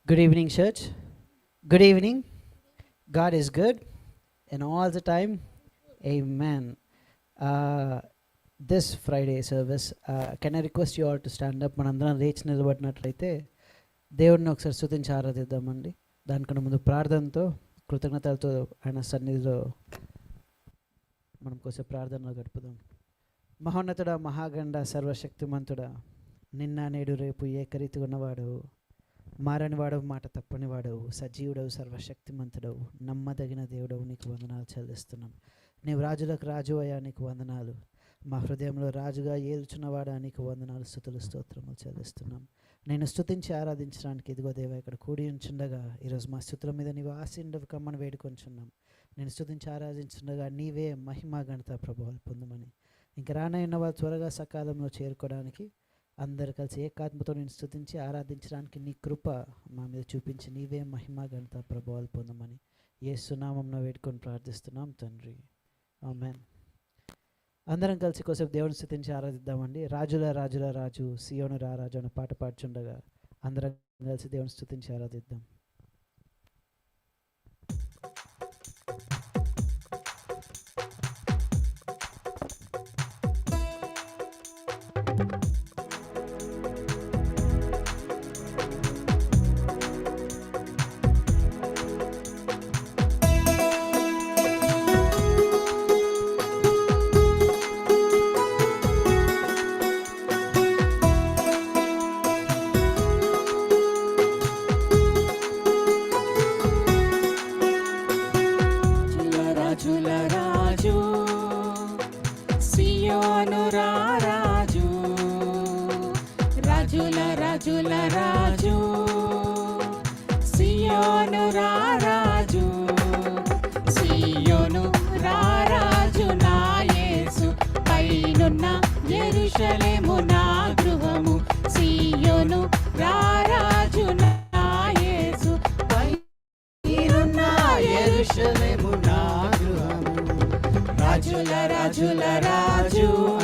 Good evening, church. Good evening. God is good and all the time. Amen. This Friday service, can I request you all to stand up? మనందరం లేచి నిలబడినట్లయితే దేవుడిని ఒకసారి స్తుతించి ఆరాధిద్దామండి. దానికన్నా ముందు ప్రార్థనతో కృతజ్ఞతలతో ఆయన సన్నిధిలో మనం కోసం ప్రార్థనలో గడుపుదాం. మహోన్నతుడ, మహాగండ, సర్వశక్తిమంతుడా, నిన్న నేడు రేపు ఏకరీతిగా ఉన్నవాడు, మారనివాడవు, మాట తప్పనివాడవు, సజీవుడవు, సర్వశక్తిమంతుడవు, నమ్మదగిన దేవుడవు, నీకు వందనాలు చెల్లిస్తున్నాం. నీవు రాజులకు రాజు అయ్యా, నీకు వందనాలు. మా హృదయంలో రాజుగా ఏలుచున్నవాడా, నీకు వందనాలు, స్తుతులు స్తోత్రములు చెల్లిస్తున్నాం. నేను స్తుతించి ఆరాధించడానికి ఇదిగో దేవా ఇక్కడ కూడి ఉంచుండగా ఈరోజు మా స్తుతుల మీద నీవు ఆశీర్వదించు కమ్మని వేడుకొంచున్నాం. నేను స్తుతించి ఆరాధించుండగా నీవే మహిమ ఘనత ప్రభావాలు పొందమని, ఇంక రానయ్యున్న వాళ్ళు త్వరగా సకాలంలో చేరుకోవడానికి అందరు కలిసి ఏకాత్మతో నేను స్తుతించి ఆరాధించడానికి నీ కృప మా మీద చూపించి నీవే మహిమ ఘనత ప్రభావాలు పొందమని యేసు నామమున వేడుకొని ప్రార్థిస్తున్నాం తండ్రి, ఆమేన్. అందరం కలిసి కోసేపు దేవుని స్తుతించి ఆరాధిద్దామండి. రాజుల రాజుల రాజు, సియోను రా రాజు అనే పాట పాడుచుండగా అందరం కలిసి దేవుని స్తుతించి ఆరాధిద్దాం.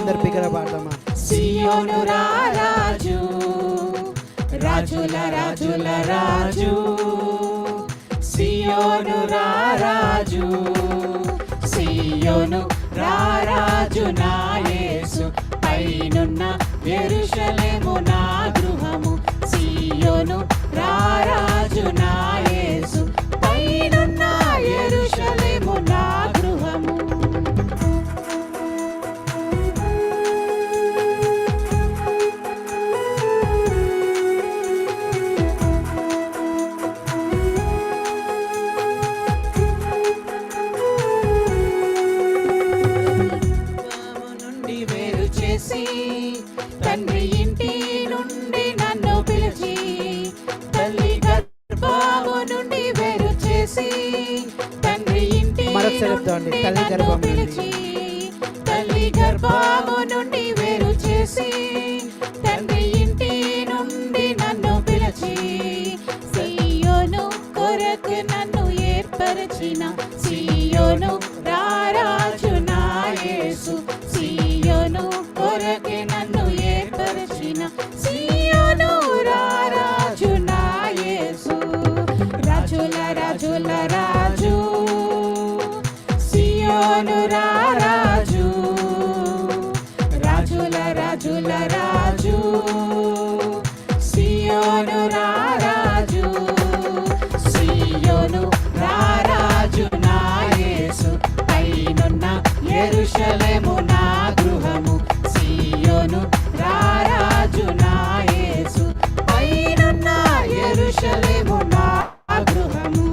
అందరు బిగ్గరగా పాడదామా? సియోను రా రాజు, రాజుల రాజుల రాజు, సియోను రా రాజు, సియోను రా రాజు నా యేసు, పైనున్న యెరూషలేము నా గృహము, సియోను రా రాజు నా యేసు, పైనున్న యెరూషలేము నా గృహము. తండ్రి ఇంటి నుండి నన్ను పిలిచి, తల్లి గర్భము నుండి వేరు చేసి, తండ్రి ఇంటి తల్లి గర్భము పిలిచి, తల్లి గర్భము నుండి వేరు చేసి, తండ్రి ఇంటి నుండి నన్ను పిలిచి, సియోను కొరకు నన్ను ఏర్పరచిన, సియోను రారాజు నా యేసు, సియోను కొరకే నన్ను ఏర్పరచిన, సియోను రారాజు నా యేసు, రాజుల రాజుల రాజు, సియోను రారాజు, రాజుల రాజుల రాజు, సియోను రారాజు, సియోను రారాజు నా యేసు, పైనున్న యెరూషలేము నా గృహము, సియోను రారాజు నా యేసు, పైనున్న యెరూషలేము నా గృహము.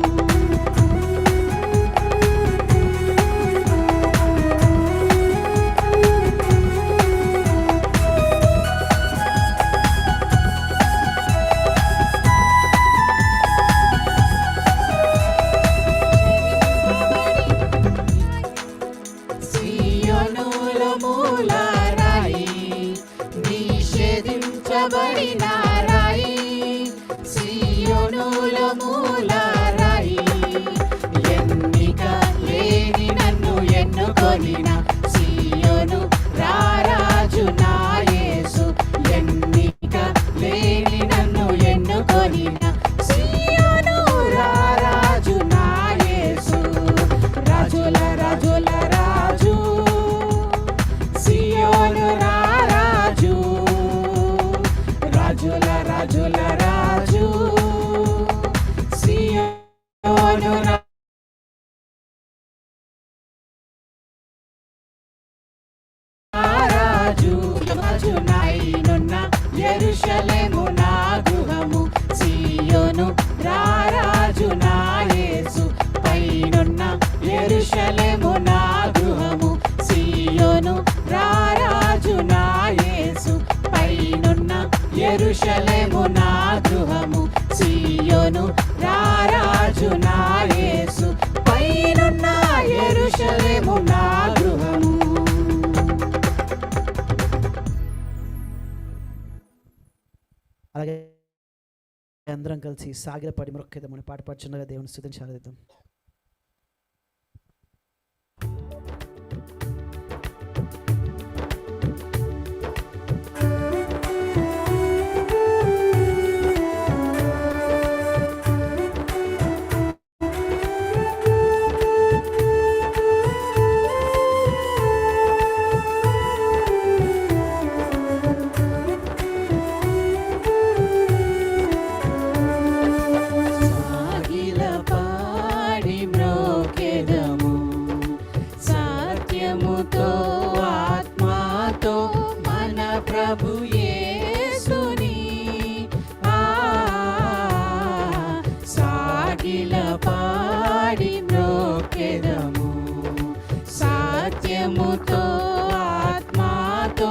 సియోను రారాజు నా యేసు, ఎన్నిక లేని నన్ను ఎన్నుకొనిన, సియోను యెరూషలేము నా గృహము, సీయోను రారాజు నా యేసు, పైనున్న యెరూషలేము నా గృహము. అలాగే అందరం కలిసి సాగిలపడి మొక్కేద్దామని పాట పాడుచుండగా దేవుని స్తుతించి ఆరాధిద్దాం. ప్రభు యేసుని సాగిల పాడి మ్రోకెదము, సత్యముతో ఆత్మతో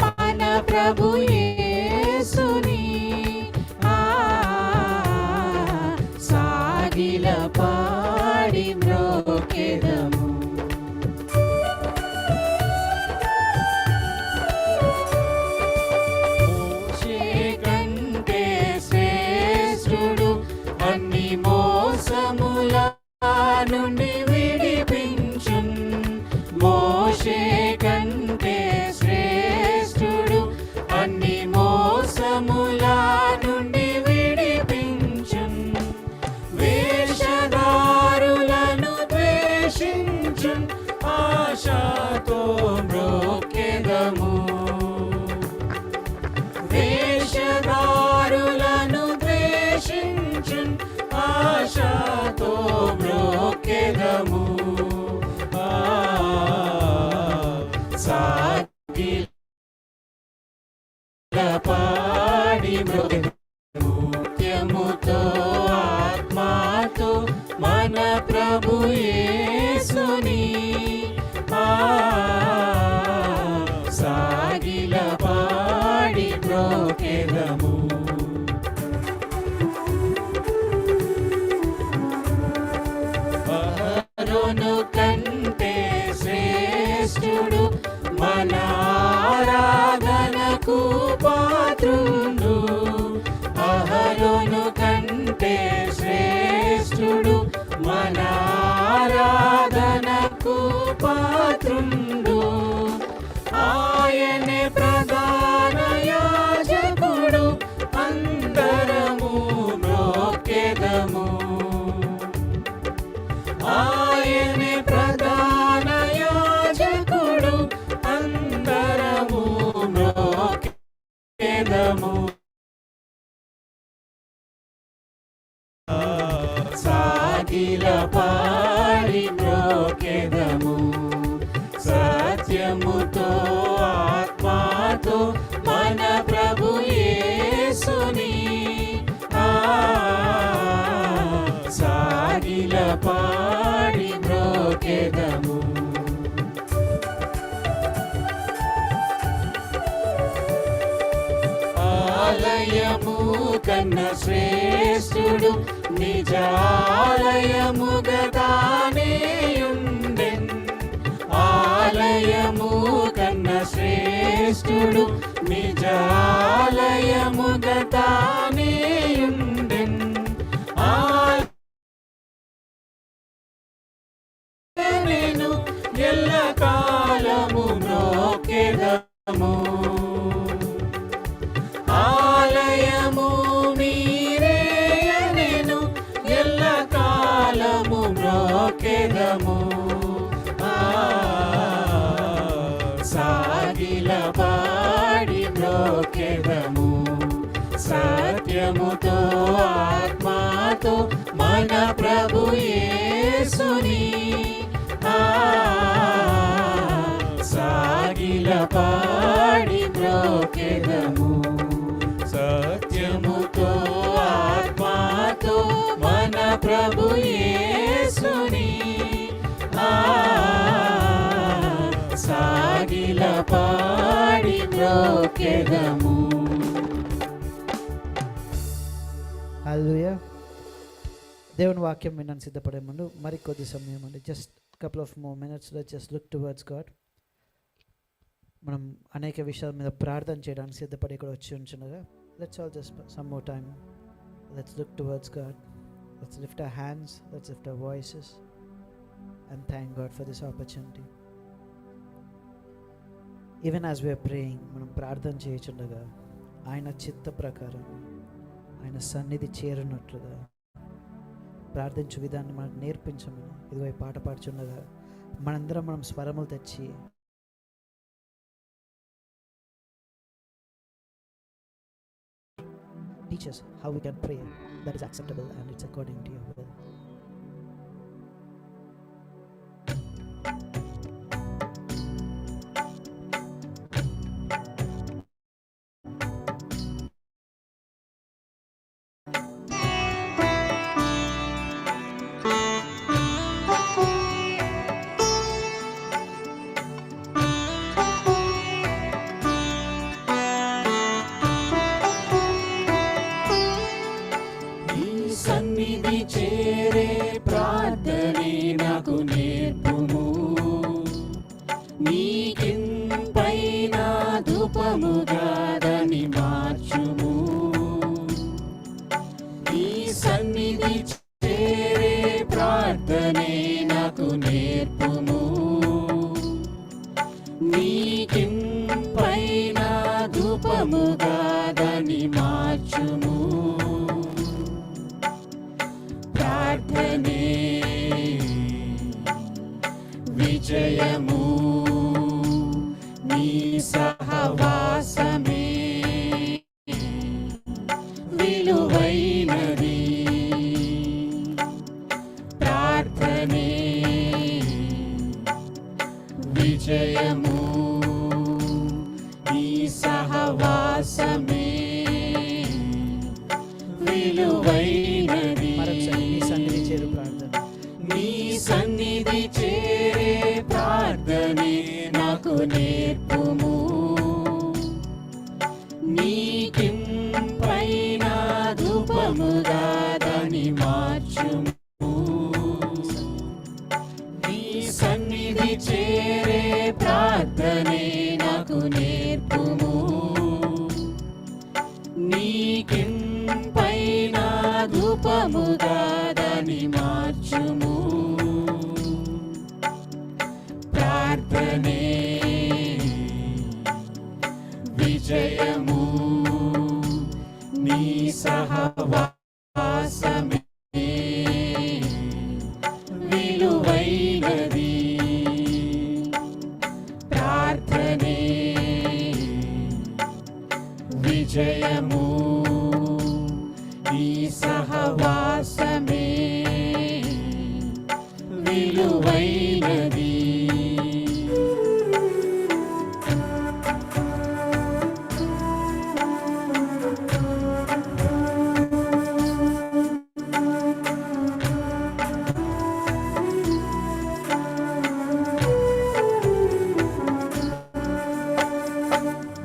మన ప్రభు యేసుని సాగిల పాడి మ్రోకెదము. మోసముల నుండి విడిపించున్, మోషే కంటే శ్రేష్ఠుడు, అన్ని మోసముల నుండి విడిపించున్, వేషధారులను ద్వేషించున్, ఆశతో మ్రోకెదము, వేషధారులను ద్వేషించున్, ఆశతో మ్రోకెదము, సాగిల పాడి మ్రోకెదము, సత్యముతో ఆత్మతో మన ప్రభు యేసుని సాగిల పాడి మ్రోకెదము. అహరోను కంటే శ్రేష్ఠుడు, మన ఆరాధనకు పాత్రుడు, అహరోను కంటే శ్రేష్ఠుడు, మన ఆరాధనకు పాత్రుడు, ఆయనే ప్రధాన యాజకుడు, అందరము మ్రోకెదము, ఆయనే ప్రధాన యాజకుడు, అందరము మ్రోకెదము, సాగిల పాడి మ్రోకెదము, సత్యముతో ఆత్మతో మన ప్రభు యేసుని సాగిల పాడి మ్రోకెదము. ఆలయము కన్న శ్రేష్ఠుడు, నిజాలయము గదానేయుండెన్, ఆలయము కన్న శ్రేష్ఠుడు, నిజాలయము గదానేయుండెన్, నేను ఎల్ల కాలము మ్రోకెదము, ఆలయము మీరే నేను ఎల్ల కాలము మ్రోకెదము, సాగిల పాడి మ్రోకెదము, సత్యముతో ఆత్మతో మన ప్రభు యేసుని సాగిల పాడి మ్రోకెదము, సత్యముతో ఆత్మతో మన ప్రభు యేసుని సాగిల పాడి మ్రోకెదము. హల్లెలూయా. దేవుని వాక్యం వినని సిద్ధపడే ముందు మరి కొద్ది సమయం అండి, just couple of more minutes let's just look towards God. మనం అనేక విషయాల మీద ప్రార్థన చేయడానికి సిద్ధపడి ఇక్కడ వచ్చి ఉంచుండగా, let's all just some more time, let's look towards God, let's lift our hands, let's lift our voices and thank God for this opportunity. Even as we are praying, మనం ప్రార్థన చేయుచుండగా ఆయన చిత్త ప్రకారం ఆయన సన్నిధి చేరునట్లుగా ప్రార్థించు విధాన్ని మనకు నేర్పించమని ఇదిగో ఈ పాట పాడుచుండగా మనందరం మనం స్వరములు తెచ్చి teach us how we can pray that is acceptable and it's according to your will. సన్నిధి చేరే ప్రార్థనే నాకు నేర్పుము, నీకింపైన ధూపముగా దాన్ని మార్చుము. నీ సన్నిధి చేరే ప్రార్థనే నాకు నేర్పుము, నీకింపైన ధూపముగా దాన్ని మార్చుము. ప్రార్థనే విజయము, నీ సహవాసమే విలువైనది. ప్రార్థనే విజయము, నీ సహవాసమే విలువైనది. నీ సన్నిధి చేరే ప్రార్థనే నాకు నేర్పుము, నీకింపైన ధూపముగా దాన్ని మార్చుము. నీ సన్నిధి చేరే ప్రార్థనే నాకు నేర్పుము, నీకింపైన ధూపముగా దాన్ని మార్చుము. ప్రార్థనే విజయము, నీ సహవాసమే విలువైనది. ప్రార్థనే విజయము, నీ సహవాసమే విలువైనది.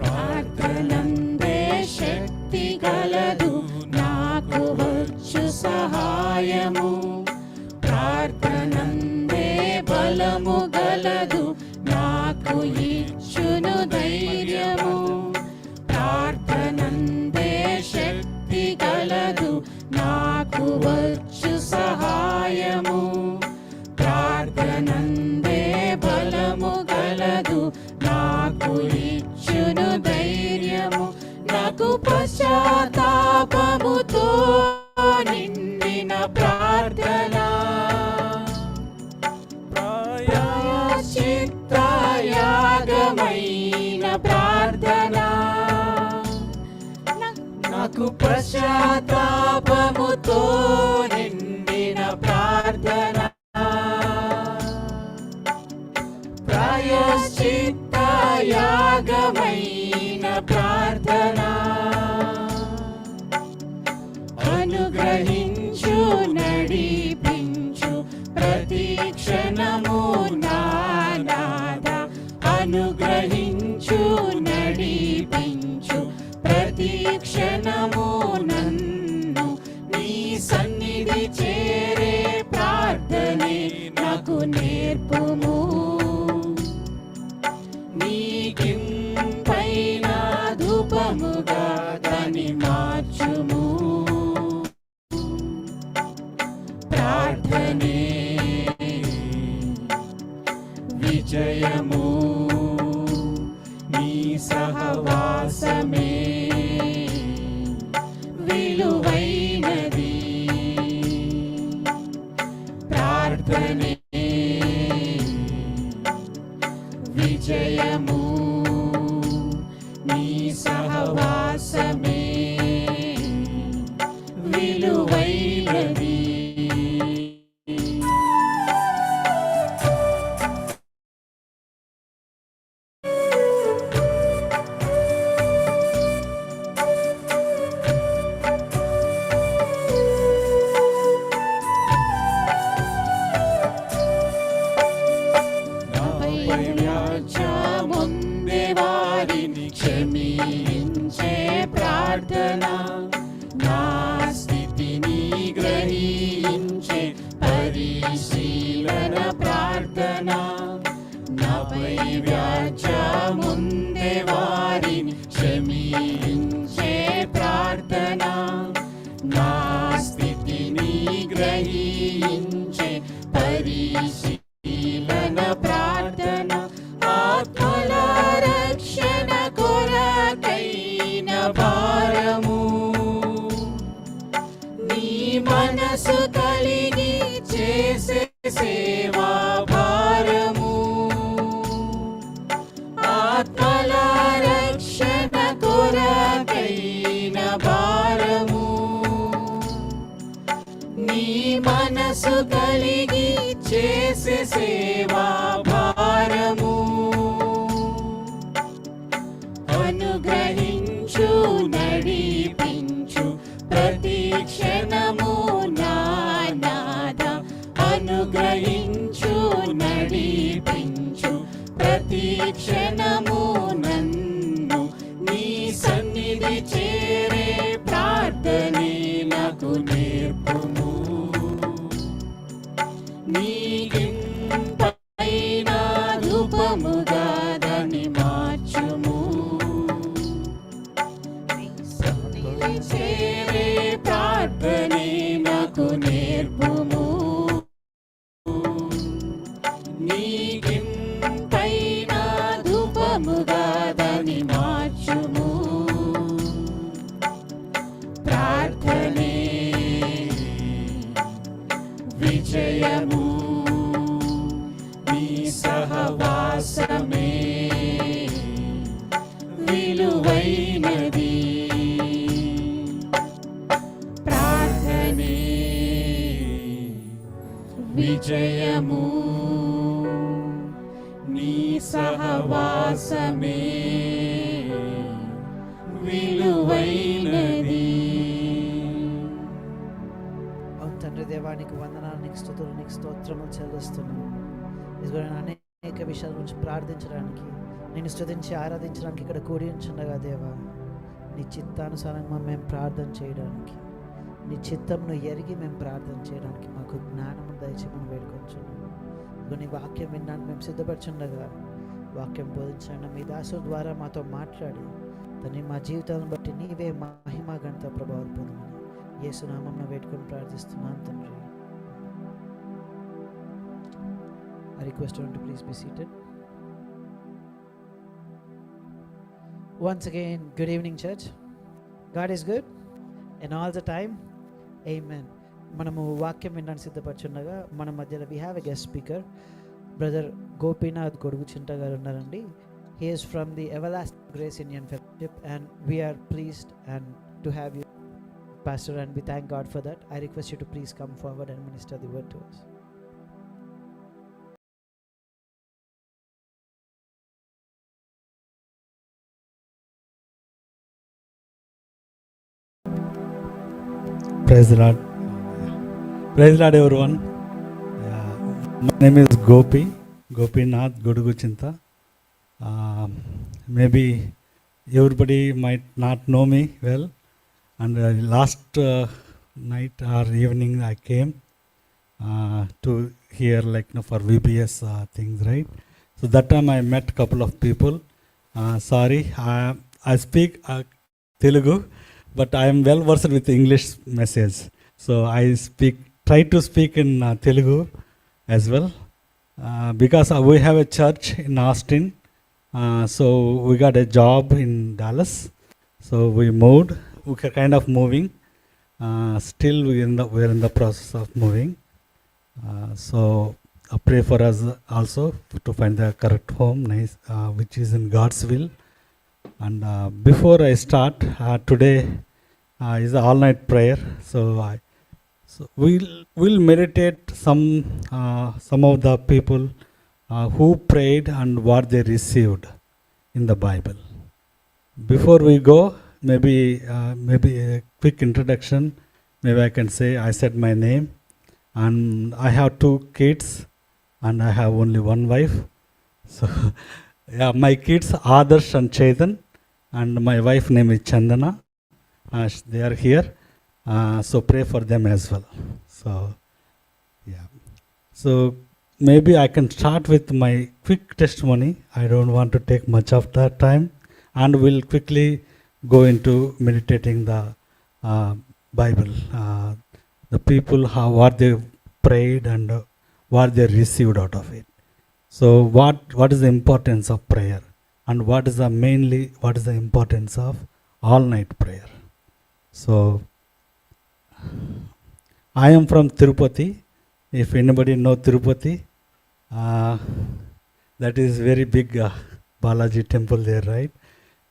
ప్రార్థనందే శక్తి గలదు నాకు వచ్చు సహాయము, ప్రార్థనందే బలము గలదు నాకు ఇచ్చును ధైర్యము. ప్రార్థనందే శక్తి గలదు నాకు వచ్చు సహాయము, ప్రార్థనందే బలము గలదు నాకు ఇచ్చును ధైర్యము. నాకు పశ్చాత్తాపముతో నిండిన ప్రార్థన, ప్రాయశ్చిత్తయాగమైన ప్రార్థన, నాకు పశ్చాత్తాపముతో నిండిన ప్రార్థన, ప్రాయశ్చిత్తయాగమైన ప్రార్థన. అనుగ్రహించు నడిపించు ప్రతి క్షణము నానాద, అనుగ్రహించు నడిపించు ప్రతి క్షణము నన్ను నీ సన్నిధి చేరే ప్రార్థనే నాకు నేర్పుము. నీకింపైన ధూపముగా దాన్ని మార్చుము. ప్రార్థనే విజయము, నీ సహవాసమే విలువైనది. ప్రార్థనే విజయము, నీ సహవాసమే విలువైనది. ముందే వారిని క్షమించే ప్రార్థన, నా స్థితిని గ్రహించే పరిశీలన ప్రార్థన. నాపై వ్యాజ్యముందే వారిని క్షమించే ప్రార్థన, నా స్థితిని గ్రహించే పరిశీలన ప్రార్థన. ఆత్మల రక్షణ కొరకైన భారము, నీ మనసు కలిగి చేసే సేవా భారము. ఆత్మల రక్షణ కొరకైన భారము, నీ మనసు కలిగి చేసే సేవా భారము. అనుగ్రహించు నడిపించు ప్రతి క్షణము నా నాథ. అనుగ్రహించు నడిపించు ప్రతి క్షణము నన్ను, నీ సన్నిధి చేరే ప్రార్థనే నాకు నేర్పుము. నీకింపైన ధూపముగా దాన్ని మార్చుము. నీ సన్నిధి చేరే ప్రార్థనే నాకు నేర్పుము. నీకింపైన ధూపముగా దాన్ని మార్చుము. ప్రార్థనే విజయము, నీ సహవాసమే విలువైనది. ప్రార్థనే విజయము, నీ సహవాసమే విలువైనది. అవును తండ్రి దేవానికి వందనాలు, నీకు స్తుతులు, నీకు స్తోత్రములు చెల్లిస్తున్నాను. ఇదిగో నేను అనేక విషయాల గురించి ప్రార్థించడానికి, నేను స్తుతించి ఆరాధించడానికి ఇక్కడ కూడి ఉంచుండగా దేవా, నీ చిత్తానుసారంగా మేము ప్రార్థన చేయడానికి, నీ చిత్తంను ఎరిగి మేము ప్రార్థన చేయడానికి మాకు జ్ఞానము దయచేయమని వేడుకొంచున్నాము. ఇదిగో నీ వాక్యం వినడానికి మేము సిద్ధపరచుండగా, వాక్యం బోధించండి, మీ దాసుల ద్వారా మాతో మాట్లాడి తను మా జీవితాలను బట్టి నీవే మహిమ ఘనత ప్రభావం పొందమని యేసు నామమున వేడుకొని ప్రార్థిస్తున్నాను తండ్రి. I request you to please be seated. Once again, good evening church. God is good and all the time. Amen. మనము వాక్యం వినడానికి సిద్ధపరచుండగా మన మధ్యలో we have a guest speaker, brother Gopinath Goduguchinta గారు ఉన్నారండి. He is from the Everlasting Grace Indian Fellowship and we are pleased and to have you pastor, and we thank God for that. I request you to please come forward and minister the word to us. Praise the Lord. Praise the Lord, everyone. My name is Gopinath Goduguchinta. Maybe everybody might not know me well. And last night or evening I came to hear for VBS things, right? So that time I met couple of people. Sorry, I speak Telugu, but I am well versed with English message. So I try to speak in Telugu as well, because we have a church in Austin. So we got a job in Dallas. So we moved. We are kind of moving. Still we're in the process of moving. So pray for us also to find the correct home, nice, which is in God's will. And before I start, today is an all-night prayer. So we'll meditate some of the people who prayed and what they received in the Bible. Before we go, maybe a quick introduction. Maybe I can say I said my name, and I have 2 kids, and I have only one wife. So yeah, my kids Adarsh and Chetan, and my wife name is Chandana. They are here. So pray for them as well. So yeah. So maybe I can start with my quick testimony. I don't want to take much of that time, and we'll quickly go into meditating the Bible. The people, what they prayed and what they received out of it. So what is the importance of prayer, and what is the importance of all night prayer? So I am from Tirupati. If anybody know Tirupati, that is very big Balaji temple there, right?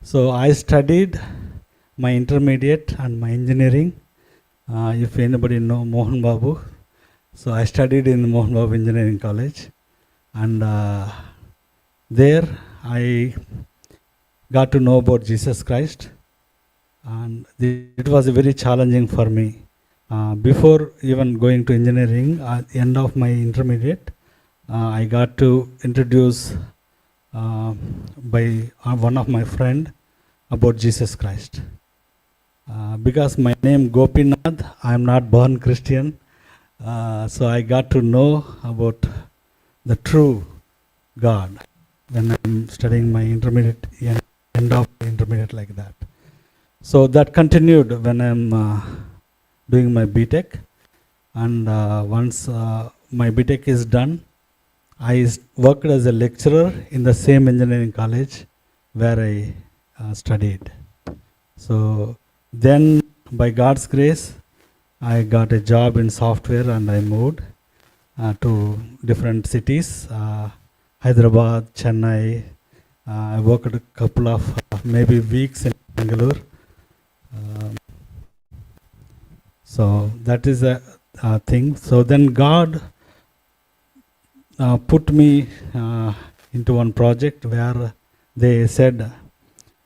So I studied my intermediate and my engineering. If anybody know Mohan Babu, so I studied in Mohan Babu Engineering College, and there I got to know about Jesus Christ, and it was very challenging for me. Before even going to engineering, at the end of my intermediate, I got to introduce by one of my friend about Jesus Christ. Because my name Gopinath, I am not born Christian, so I got to know about the true God when I am studying my intermediate, end of intermediate like that. So that continued when I am doing my BTech, and once my BTech is done, I worked as a lecturer in the same engineering college where I studied. So then by God's grace, I got a job in software, and I moved to different cities, Hyderabad, Chennai. I worked a couple of maybe weeks in Bangalore. So that is a thing. So then God put me into one project where they said,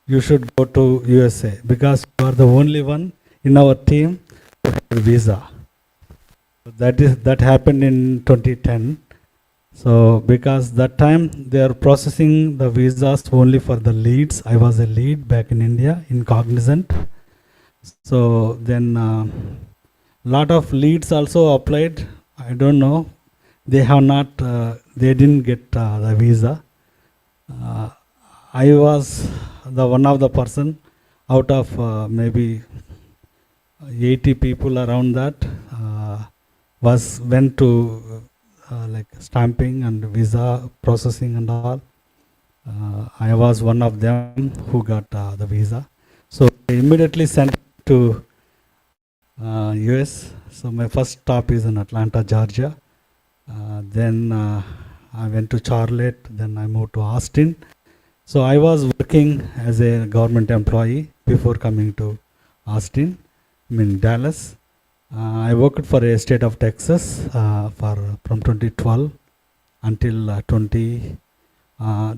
you should go to USA because you are the only one in our team who has a visa. That happened in 2010. So because that time they are processing the visas only for the leads. I was a lead back in India in Cognizant. So then lot of leads also applied. I don't know. They have not. They didn't get the visa. I was the one of the person out of maybe 80 people around that went to like stamping and visa processing and all. I was one of them who got the visa. So I immediately sent to US. So my first stop is in Atlanta, Georgia. Then I went to Charlotte. Then I moved to Austin. So I was working as a government employee before coming to Austin, Dallas. I worked for a state of Texas from 2012 until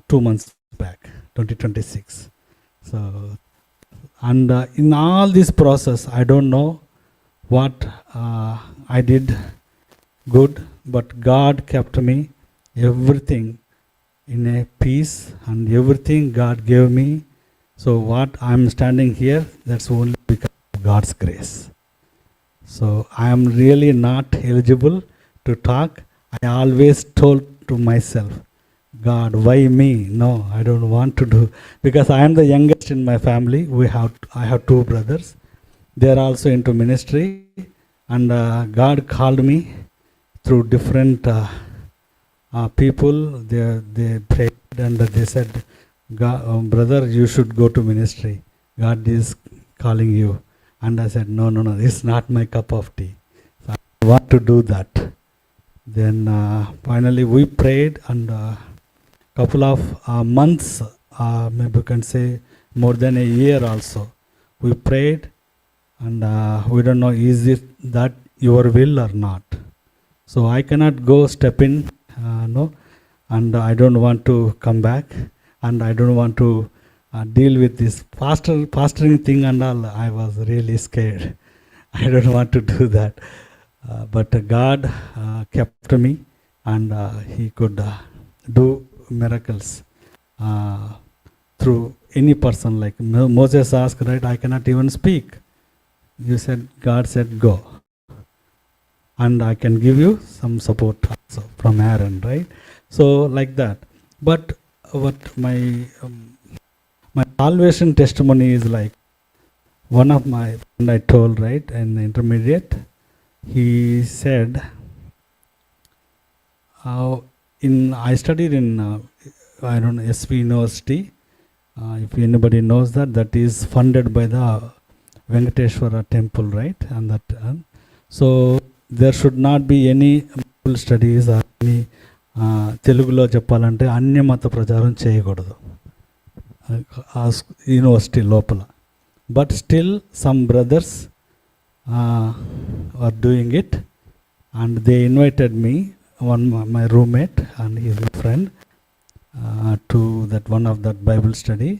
2 months back, 2026. So, and in all this process, I don't know what I did good, but God kept me everything in a peace, and everything God gave me. So what I'm standing here, that's only because of God's grace. So I am really not eligible to talk. I always told to myself, God, why me? No, I don't want to do, because I am the youngest in my family. I have two brothers. They are also into ministry, and God called me through different people. They prayed and they said, God, brother, you should go to ministry. God is calling you. And I said, no, it's not my cup of tea. So I want to do that. Then finally we prayed, and couple of months, maybe you can say more than a year also, we prayed, and we don't know, is it that your will or not? So I cannot go step in, no, and I don't want to come back, and I don't want to deal with this pastoring thing and all. I was really scared. I don't want to do that. But God kept me, and He could do miracles through any person. Like Moses asked, right, I cannot even speak. God said, go. And I can give you some support also from Aaron, right? So like that. But what my salvation testimony is like, one of my friend I told, right, in intermediate, he said, I studied in I don't know, SV University. If anybody knows that is funded by the Venkateshwara temple, right? And that so there should not be any Bible studies or any తెలుగులో చెప్పాలంటే అన్యమత ప్రచారం చేయకూడదు university లోపల. But still some brothers are doing it, and they invited me, my roommate and his friend, to that one of that Bible study.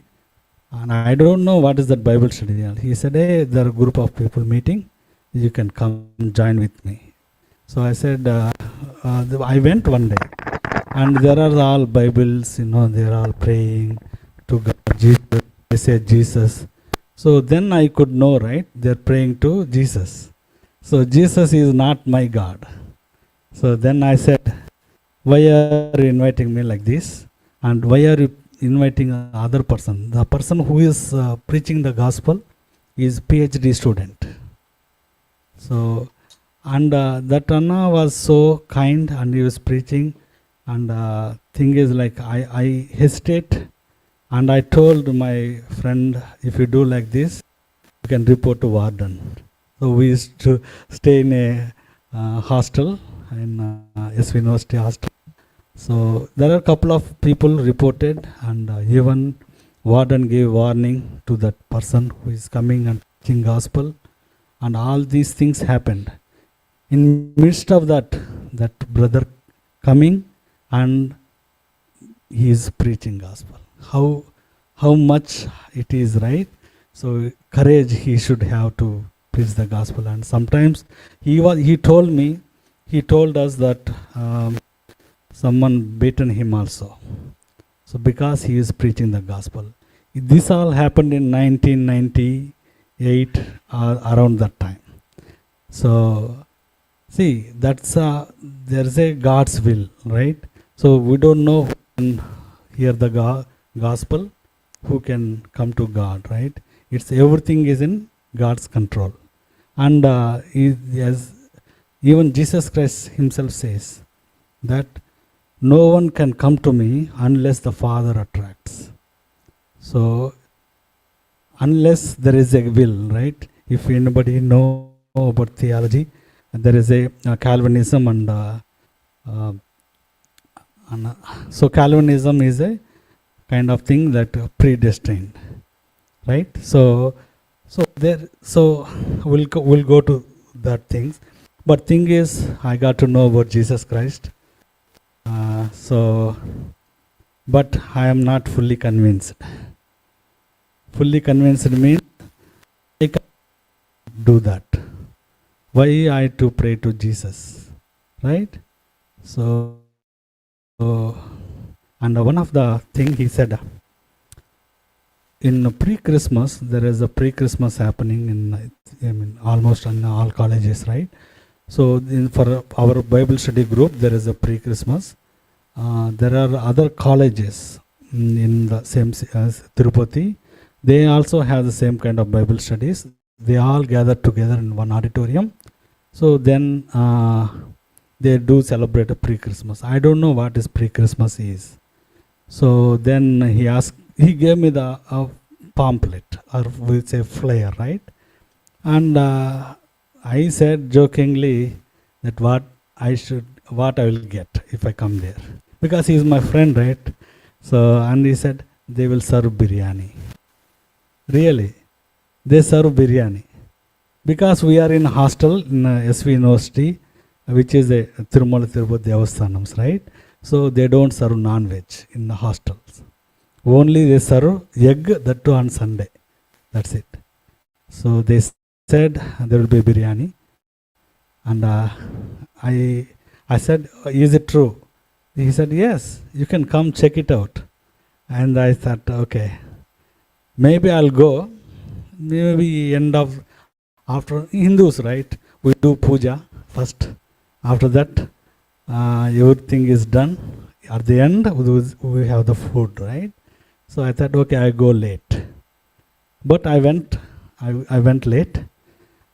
And I don't know what is that Bible study. He said, hey, there are a group of people meeting, you can come join with me. So I said, I went one day, and there are all Bibles, they are all praying to God, Jesus. They said Jesus. So then I could know, right, they're praying to Jesus. So Jesus is not my God. So then I said, why are you inviting me like this? And why are you inviting other person? The person who is preaching the gospel is PhD student. So, and that Anna was so kind, and he was preaching, and thing is like, I hesitate, and I told my friend, if you do like this, you can report to warden. So we used to stay in a hostel, in SV University hostel. So there are a couple of people reported, and even warden gave warning to that person who is coming and preaching gospel, and all these things happened. In midst of that brother coming, and he is preaching gospel. How much it is, right? So courage he should have to preach the gospel. And sometimes he told us that someone beaten him also. So because he is preaching the gospel. This all happened in 1998, around that time. So see, that's there's a God's will, right? So we don't know who can hear the gospel, who can come to God, right? It's everything is in God's control. And even Jesus Christ himself says that no one can come to me unless the Father attracts. So unless there is a will, right? If anybody know about theology, there is a Calvinism, and so Calvinism is a kind of thing that predestined, right? So we'll go to that things. But thing is, I got to know about Jesus Christ. But I am not fully convinced. Fully convinced means I can do that. Why I to pray to Jesus, right? So and one of the thing he said, in pre-Christmas, there is a pre-Christmas happening in, I mean, almost in all colleges, right? So for our Bible study group, there is a pre-Christmas. There are other colleges in the same as Tirupati. They also have the same kind of Bible studies. They all gather together in one auditorium. So then they do celebrate a pre-Christmas. I don't know what is pre-Christmas is. So then he gave me the pamphlet, or we say flyer, right? And I said jokingly that what I will get if I come there, because he is my friend, right? So, and he said they will serve biryani. Really, they serve biryani, because we are in hostel in SV University, which is a Tirumala Tirupati Devasthanams, right? So they don't serve non-veg in the hostels. Only they serve egg, that too on Sunday. That's it. So they said there will be biryani, and I said, is it true? He said, yes, you can come check it out. And I thought, okay, maybe I'll go. Maybe end of, after Hindus, right? We do puja first. After that, everything is done. At the end, we have the food, right? So I thought, okay, I go late. But I went late.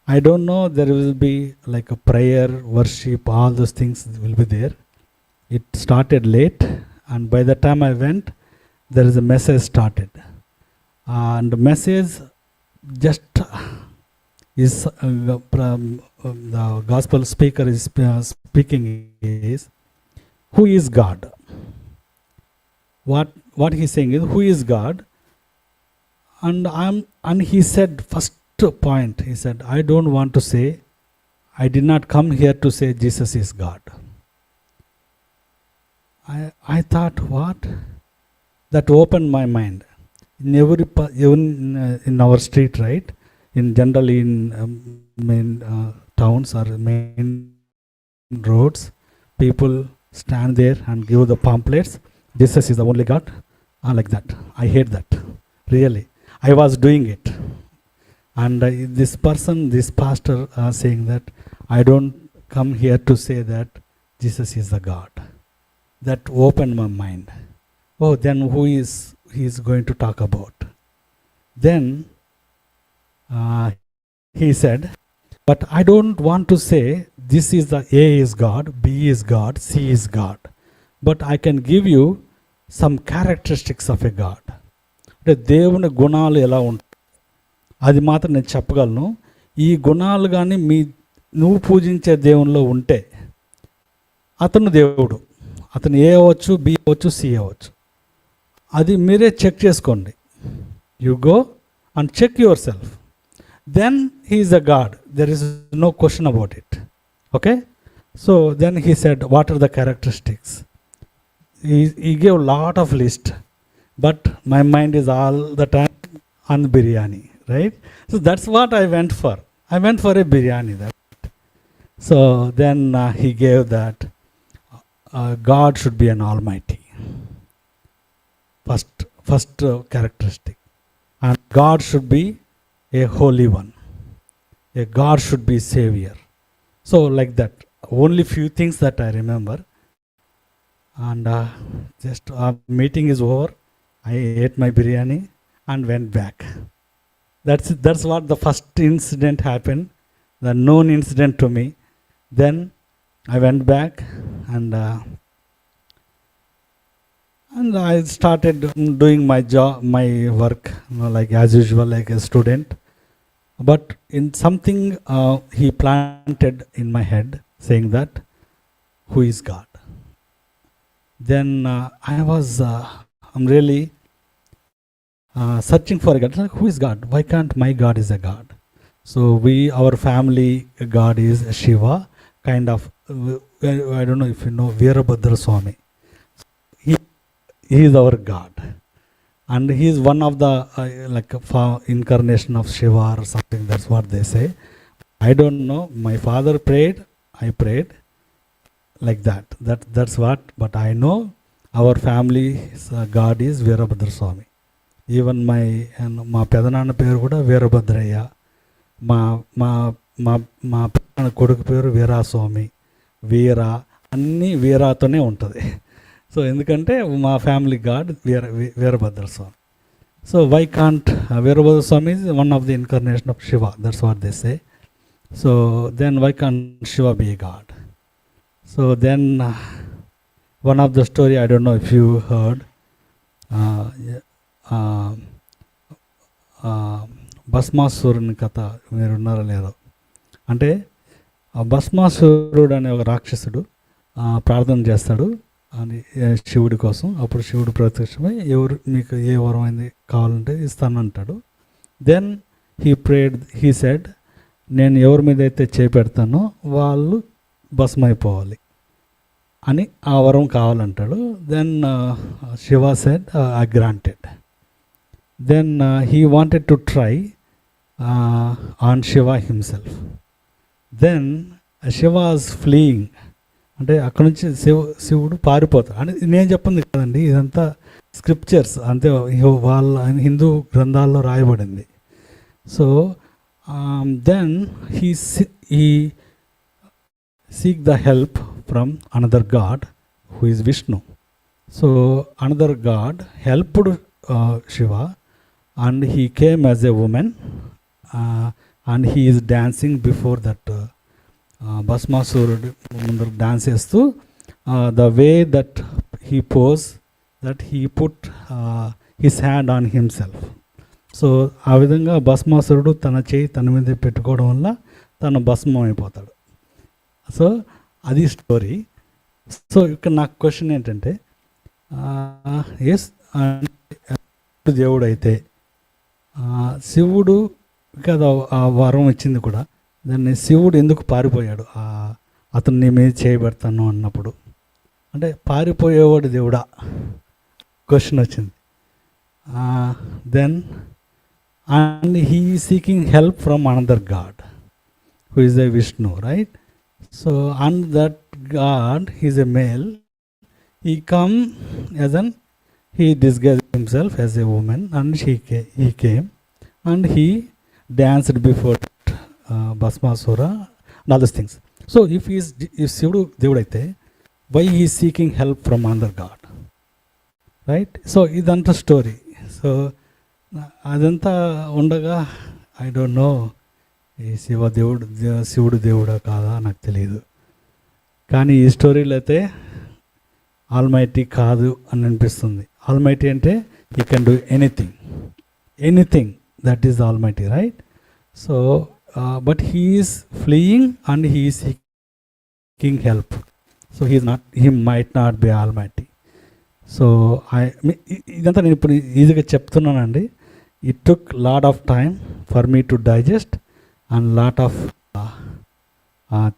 I don't know, there will be like a prayer, worship, all those things will be there. It started late, and by the time I went, there is a message started. And the message just is the gospel speaker is speaking is, who is God? What he's saying is, who is God? And he said, first point, he said, I don't want to say, I did not come here to say Jesus is God. I thought, what? That opened my mind. In even in our street, right? In generally in main towns or main roads, people stand there and give the pamphlets. Jesus is the only God. Like that. I hate that. Really. I was doing it. And this pastor saying that I don't come here to say that Jesus is the God. That opened my mind. Oh, then who is he is going to talk about? Then he said, but I don't want to say this is the A is God, B is God, C is God. But I can give you some characteristics of a God. అంటే దేవుని గుణాలు ఎలా ఉంటాయి అది మాత్రం నేను చెప్పగలను. ఈ గుణాలు కానీ నువ్వు పూజించే దేవునిలో ఉంటే అతను దేవుడు. అతను ఏ అవ్వచ్చు, బి అవ్వచ్చు, సి అవ్వచ్చు. అది మీరే చెక్ చేసుకోండి. You go and check yourself. Then he is a god. There is no question about it. Okay. So then he said what are the characteristics. He gave a lot of list, but my mind is all the time on biryani, right? So that's what I went for. I went for a biryani. So then he gave that God should be an almighty. First characteristic. And God should be a holy one. A God should be savior. So like that. Only few things that I remember. And just meeting is over. I ate my biryani and went back. That's what the first incident happened, the known incident to me. Then I went back and I started doing my job, my work, like as usual, like a student. But in something he planted in my head, saying that, who is God? Then I'm really searching for a God. Like, who is God? Why can't my God is a God? So our family God is Shiva, kind of. I don't know if you know Veerabhadra Swami. He is our God, and he is one of the like incarnation of Shiva or something. That's what they say. I don't know. My father prayed. I prayed. Like that's what, but I know our family's God is Veerabhadra Swami. Even మా పెదనాన్న పేరు కూడా వీరభద్రయ్య, మా మా మా మా పెదనాన్న కొడుకు పేరు వీరాస్వామి, వీర, అన్నీ వీరాతోనే ఉంటుంది. సో ఎందుకంటే మా family god Veerabhadra Swami. So why can't Veerabhadra Swami is one of the incarnation of Shiva, that's what they say. So then why can't Shiva be a god? So then one of the story, I don't know if you heard, భస్మాసురుని కథ మీరు ఉన్నారో లేదో. అంటే భస్మాసురుడు అనే ఒక రాక్షసుడు ప్రార్థన చేస్తాడు అని శివుడి కోసం. అప్పుడు శివుడు ప్రత్యక్షమై ఎవరు మీకు ఏ వరమైంది కావాలంటే ఇస్తానంటాడు. దెన్ హీ సెడ్, నేను ఎవరి మీద అయితే చేపెడతానో వాళ్ళు భస్మైపోవాలి అని ఆ వరం కావాలంటాడు. Then Shiva said I granted. Then he wanted to try on Shiva himself. Then Shiva was fleeing, అంటే అక్కడ నుంచి శివుడు పారిపోతాడు అని నేను చెప్పింది కదండి, ఇదంతా స్క్రిప్చర్స్ అంతే, వాళ్ళ హిందూ గ్రంథాల్లో రాయబడింది. So then he seek the help from another god who is Vishnu. So another god helped Shiva, and he came as a woman, and he is dancing before that Bhasmasura mundur dance chestu, the way that he posed, that he put his hand on himself. So ఆ విధంగా భస్మాసురుడు తన చేయి తన మీద పెట్టుకోవడం వల్ల తను భస్మం అయిపోతాడు. సో అది స్టోరీ. సో ఇక్కడ నాకు క్వశ్చన్ ఏంటంటే, ఎస్ దేవుడు అయితే శివుడు కదా ఆ వరం ఇచ్చింది కూడా, దాన్ని శివుడు ఎందుకు పారిపోయాడు అతను నీ మీద చేయబెడతాను అన్నప్పుడు? అంటే పారిపోయేవాడు దేవుడా? క్వశ్చన్ వచ్చింది. Then and he seeking help from another god who is a Vishnu, right? So and that God, he is a male, he come as he disguised himself as a woman, and he came and he danced before Bhasmasura and all those things. So if Shivudu Devudaithe, why he is seeking help from another god, right? So idanta story. So adanta undaga I don't know ఈ శివుడు దేవుడా కాదా నాకు తెలియదు. కానీ ఈ స్టోరీలో అయితే ఆల్మైటీ కాదు అని అనిపిస్తుంది. ఆల్మైటీ అంటే you can do anything that is almighty, right? So but he is fleeing and he is seeking help. So he might not be almighty. So ఇదంతా నేను ఇప్పుడు ఈజీగా చెప్తున్నానండి. It took lot of time for me to digest, and lot of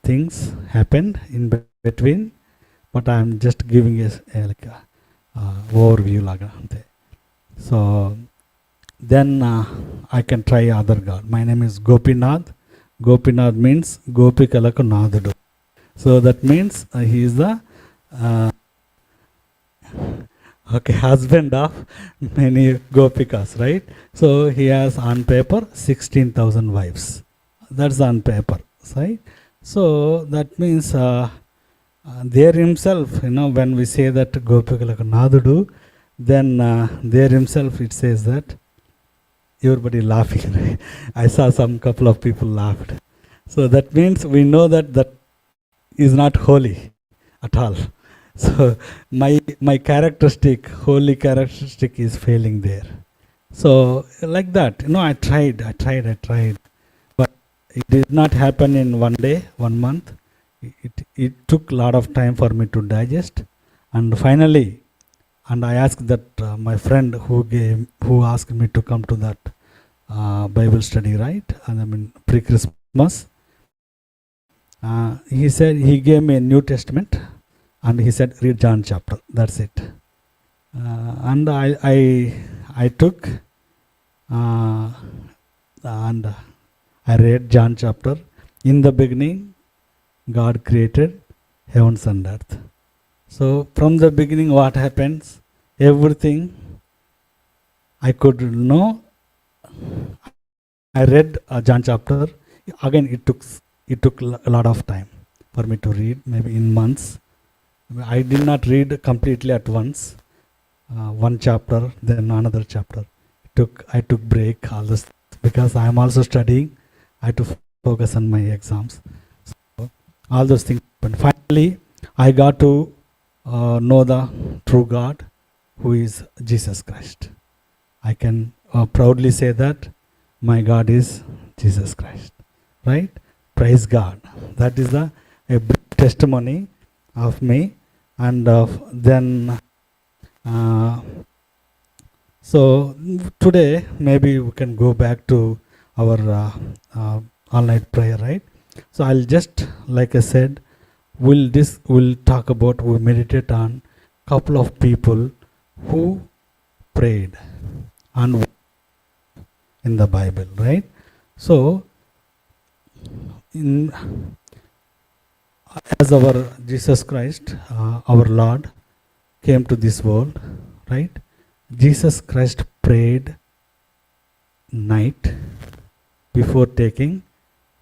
things happened in between, but I am just giving like a overview laga ante. So then I can try other god. My name is Gopinath. Gopinath means Gopikalaku Nadudu. So that means he is the husband of many Gopikas, right? So he has on paper 16,000 wives. That's on paper, right? So that means there himself, when we say that Gopikalaka Nadudu, then there himself it says that everybody laughing, right? I saw some couple of people laughed. So that means we know that is not holy at all. So my holy characteristic is failing there. So like that, I tried. It did not happen in one day, 1 month. It took a lot of time for me to digest. And finally, I asked that my friend who asked me to come to that Bible study, right? And I mean pre-Christmas. He said, he gave me a New Testament and he said, read John chapter. That's it. And I took and I read John chapter. In the beginning, God created heavens and earth. So from the beginning, what happens? Everything I could know. I read John chapter. Again, it took a lot of time for me to read, maybe in months. I did not read completely at once. One chapter, then another chapter. I took break all this because I am also studying. I had to focus on my exams. So all those things. But finally, I got to know the true God, who is Jesus Christ. I can proudly say that my God is Jesus Christ. Right? Praise God. That is a brief testimony of me. And then, so today maybe we can go back to our all-night prayer, right? So I'll just, like I said, we'll meditate on couple of people who prayed and in the Bible, right? So, as our Jesus Christ, our Lord, came to this world, right? Jesus Christ prayed night before taking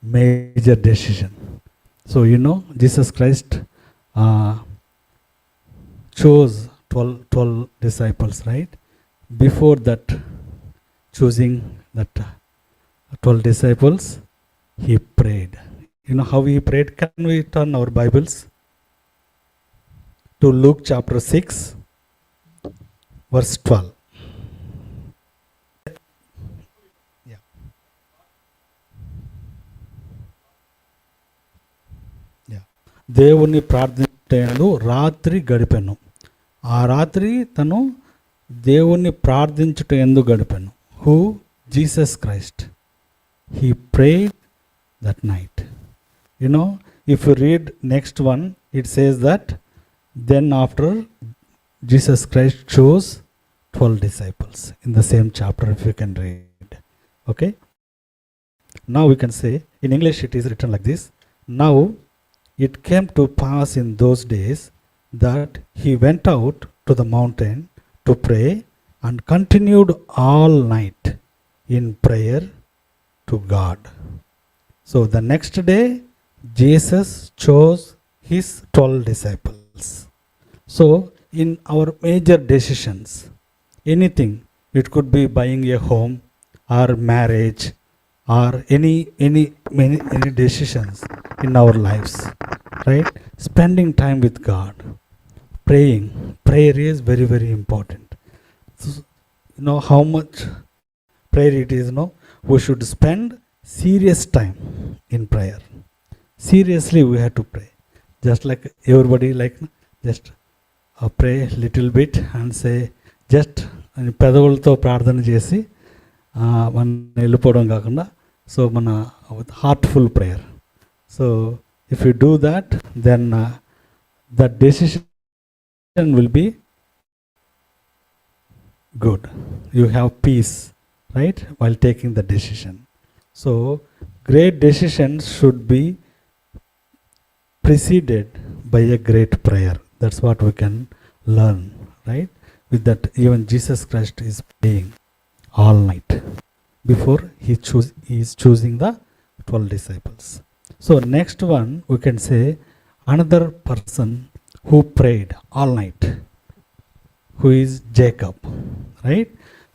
major decision. So Jesus Christ chose 12 disciples, right? Before that, choosing that 12 disciples, he prayed. You know how he prayed? Can we turn our Bibles to Luke chapter 6, verse 12. Yeah. Yeah. దేవుని ప్రార్థించటంలో రాత్రి గడిపాను. ఆ రాత్రి తను దేవుణ్ణి ప్రార్థించుట ఎందుకు గడిపాను. Who? Jesus Christ. He prayed that night. If you read next one, it says that then after Jesus Christ chose 12 disciples in the same chapter, if you can read. Okay? Now we can say, in English it is written like this. Now it came to pass in those days that he went out to the mountain to pray and continued all night in prayer to God. So the next day, Jesus chose his 12 disciples. So in our major decisions, anything, it could be buying a home or marriage or any decisions in our lives, right? Spending time with God, praying. Prayer is very, very important. So, how much prayer it is, we should spend serious time in prayer. Seriously, we have to pray. Just like everybody, just pray little bit and say, just పెదవులతో ప్రార్థన చేసి మన వెళ్ళిపోవడం కాకుండా, so మన heartful prayer. So if you do that, then that decision will be good. You have peace, right, while taking the decision. So great decisions should be preceded by a great prayer. That's what we can learn, right? With that, even Jesus Christ is praying all night before he is choosing the 12 disciples. So next one, we can say another person who prayed all night, who is Jacob, right?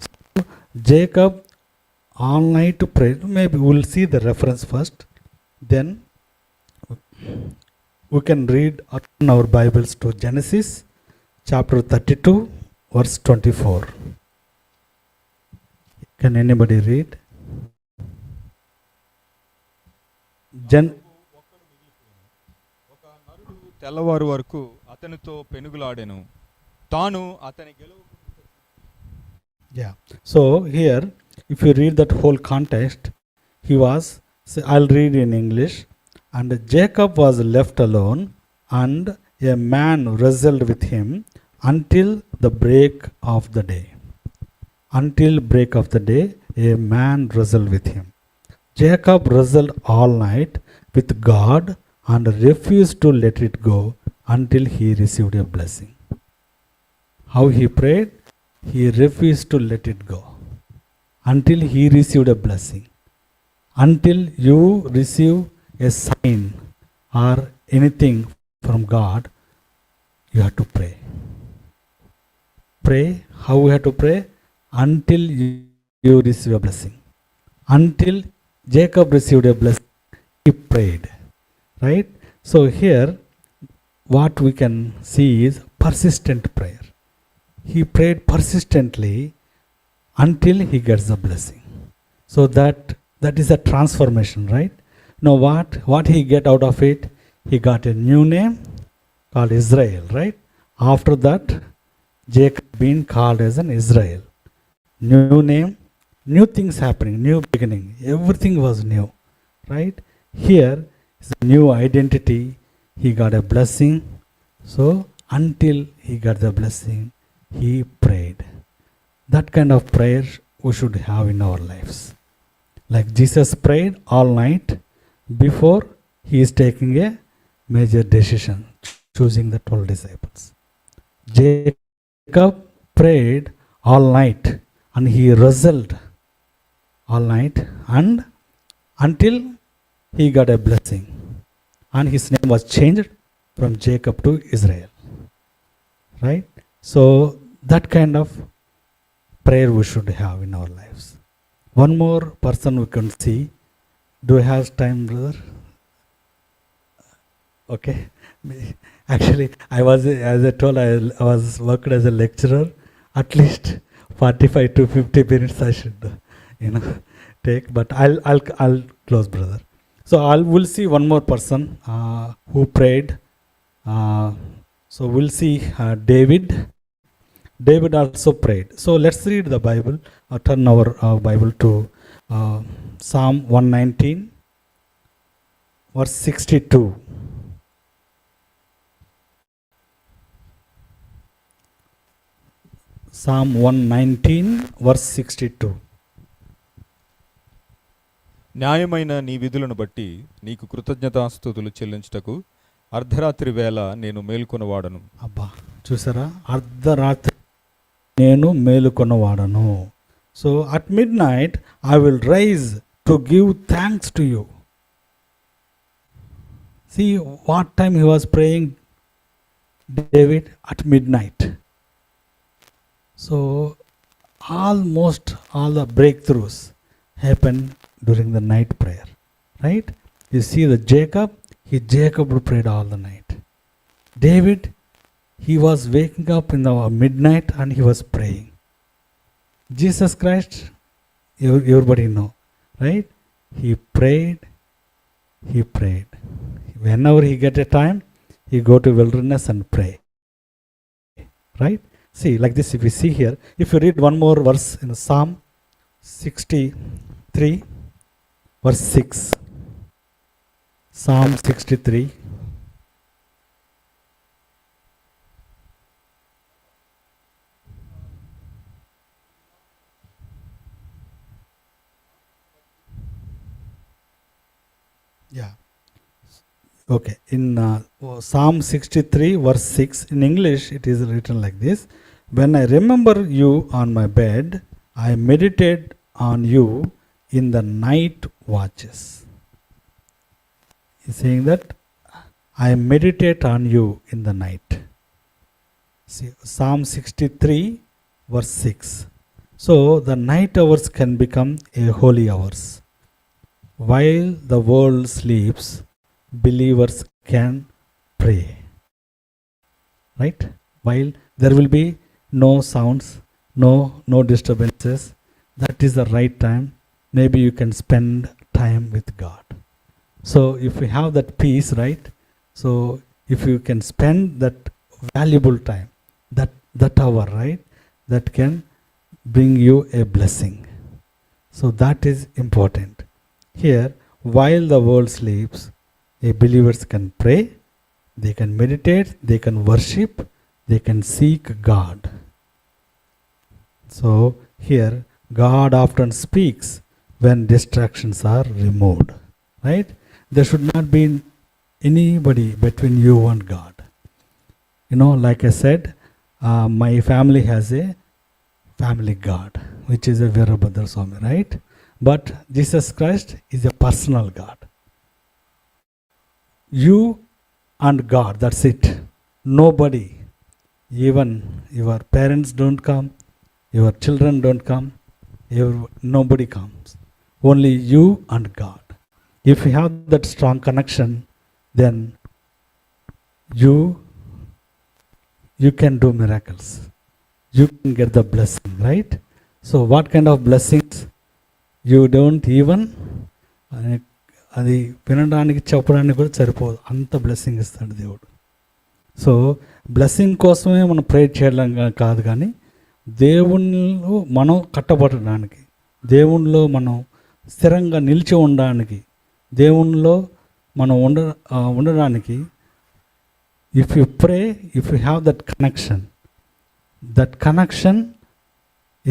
So Jacob all night prayed. Maybe we'll see the reference first, then we can read in our Bibles to Genesis chapter 32, verse 24. Can anybody read? తెల్లవారు వరకు అతనితో పెనుగులాడెను, తాను అతని గెలువు. Yeah. So here, if you read that whole context, I'll read in English. And Jacob was left alone, and a man wrestled with him until the break of the day. Until break of the day, a man wrestled with him. Jacob wrestled all night with God and refused to let it go until he received a blessing. How he prayed? He refused to let it go. until he received a blessing. Until you receive a sign or anything from God, you have to pray. Pray. How we have to pray? Until you receive a blessing. Until Jacob received a blessing, he prayed. Right? So here, what we can see is persistent prayer. He prayed persistently until he gets the blessing. So that is a transformation, right? Now what he get out of it? He got a new name called Israel, right? After that, Jacob being called as an Israel. New name, new things happening, new beginning. Everything was new, right? Here is a new identity. He got a blessing. So until he got the blessing, he prayed. That kind of prayer we should have in our lives. Like Jesus prayed all night before he is taking a major decision, choosing the 12 disciples. Jacob prayed all night and he wrestled all night and until he got a blessing. And his name was changed from Jacob to Israel. Right? So that kind of prayer we should have in our lives. One more person we can see. Do I have time, brother? Okay. Actually, I was, as I told, I was worked as a lecturer. At least 45 to 50 minutes I should, take. But I'll close, brother. So we'll see one more person who prayed. So we'll see David. David also prayed. So let's read the Bible. Turn our Bible to Psalm 119, verse 62. Psalm 119, verse 62. న్యాయమైన నీ విధులను బట్టి నీకు కృతజ్ఞతాస్తుతులు చెల్లించుటకు అర్ధరాత్రి వేళ నేను మేలుకొనవాడను. అబ్బా, చూసారా? అర్ధరాత్రి నేను మేలుకొనవాడను. So at midnight I will rise to give thanks to you. See what time he was praying, David? At midnight. So almost all the breakthroughs happen during the night prayer, right? You see the Jacob prayed all the night. David, he was waking up in the midnight and he was praying. Jesus Christ, everybody know, right? He prayed. Whenever he get a time, he go to wilderness and pray, right? See, like this, if we see here, if you read one more verse in Psalm 63, verse 6. Psalm 63. Yeah. Okay. In Psalm 63, verse 6, in English, it is written like this. When I remember you on my bed, I meditate on you in the night watches. He's saying that I meditate on you in the night. See, Psalm 63, verse 6. So the night hours can become a holy hours. While the world sleeps, believers can pray. Right? While there will be no sounds, no disturbances, that is the right time. Maybe you can spend time with God. So if you have that peace, right? So if you can spend that valuable time, that hour, right? That can bring you a blessing. So that is important. Here, while the world sleeps, believers can pray, they can meditate, they can worship, they can seek God. So here, God often speaks when distractions are removed, right? There should not be anybody between you and God. Like I said, my family has a family God, which is a Veerabhadra Swami, right? But Jesus Christ is a personal God. You and God, that's it. Nobody, even your parents don't come, your children don't come, nobody comes. Only you and God. If you have that strong connection, then you can do miracles. You can get the blessing, right? So what kind of blessings? You don't even అది వినడానికి చెప్పడానికి కూడా సరిపోదు, అంత blessing ఇస్తాడు దేవుడు. So blessing కోసమే మనం ప్రేర్ చేయడం కాదు, కానీ దేవునిలో మనం కట్టబడడానికి, దేవునిలో మనం స్థిరంగా నిలిచి ఉండడానికి, దేవునిలో మనం ఉండడానికి, if you pray, if you have that connection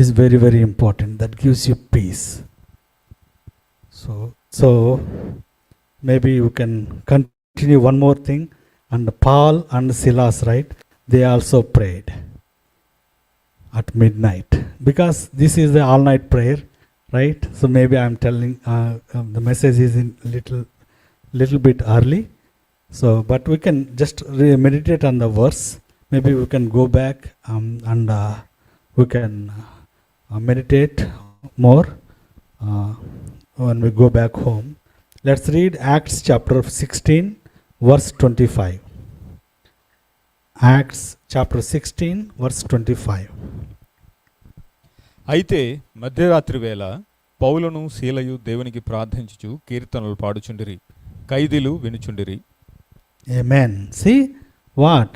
is very very important. That gives you peace. So maybe you can continue one more thing. And Paul and Silas, right? They also prayed at midnight, because this is the all-night prayer, right? So maybe I'm telling the message is in little bit early. So, but we can just meditate on the verse. Maybe we can go back and we can meditate more when we go back home. Let's read Acts chapter 16, verse 25. Acts chapter 16, verse 25. అయితే మధ్యరాత్రి వేళ పౌలును శీలయు దేవునికి ప్రార్థించుచు కీర్తనలు పాడుచుండిరి, ఖైదీలు వినుచుండిరి. Amen. See what?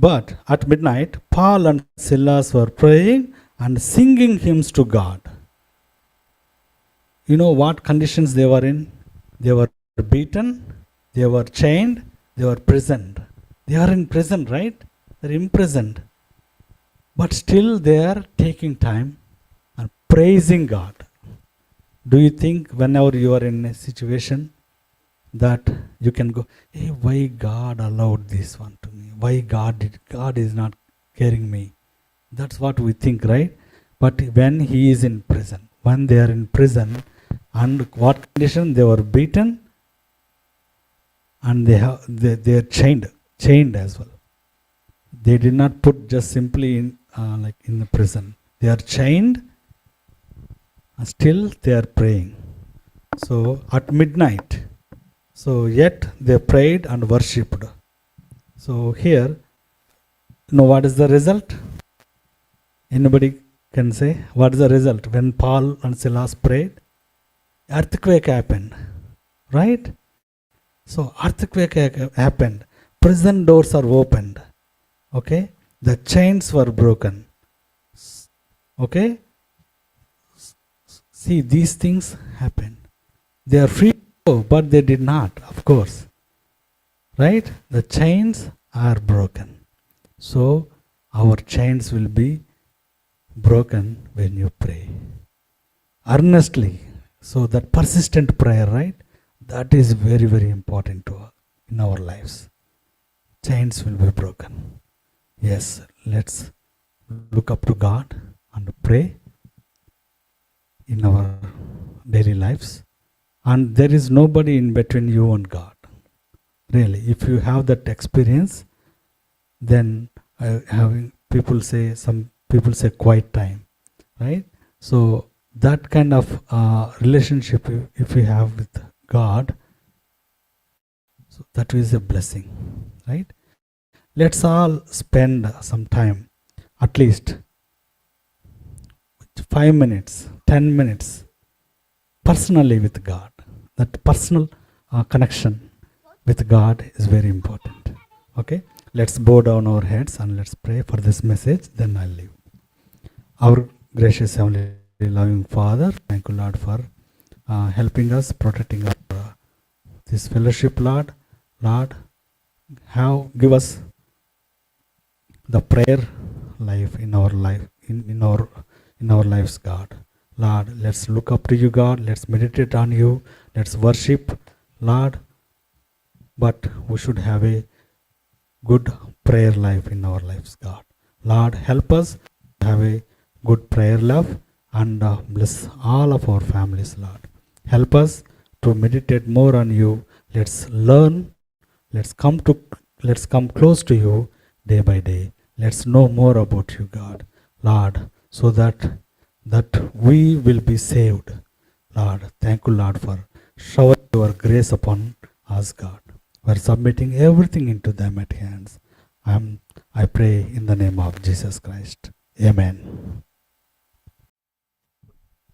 But at midnight, Paul and Silas were praying and singing hymns to God. You know what conditions they were in? They were beaten, they were chained, they were imprisoned. They are in prison, right? They're imprisoned. But still they are taking time and praising God. Do you think whenever you are in a situation that you can go, hey, why God allowed this one to me? Why God is not caring me? That's what we think, right? But when he is in prison, when they are in prison, and what condition? They were beaten and they are chained as well. They did not put just simply in like in the prison. They are chained and still they are praying. So at midnight, so yet they prayed and worshipped. So here, you know what is the result? Anybody can say what is the result? When Paul and Silas prayed, earthquake happened, right? So earthquake happened, prison doors are opened, okay? The chains were broken, okay? See, these things happened. They are free to go, but they did not, of course, right? The chains are broken. So our chains will be broken when you pray earnestly. So that persistent prayer, right? That is very, very important to in our lives. Chains will be broken. Yes, let's look up to God and pray in our daily lives. And there is nobody in between you and God. Really, if you have that experience, then some people say quiet time, right? So that kind of relationship, if we have with God, so that is a blessing, right? Let's all spend some time, at least 5 minutes, 10 minutes, personally with God. That personal connection with God is very important. Okay, let's bow down our heads and let's pray for this message, then I'll leave. Our gracious Heavenly loving Father, thank you, Lord, for helping us, protecting this fellowship, Lord. Give us the prayer life in our life, in our lives, God. Lord, let's look up to you, God. Let's meditate on you. Let's worship, Lord. But we should have a good prayer life in our lives, God. Lord, help us to have a good prayer life and bless all of our families, Lord. Help us to meditate more on you. Let's learn. Let's come close to you day by day. Let's know more about you, God, Lord, so that we will be saved. Lord, thank you, Lord, for showering your grace upon us, God. We're submitting everything into them at hands. I pray in the name of Jesus Christ. Amen.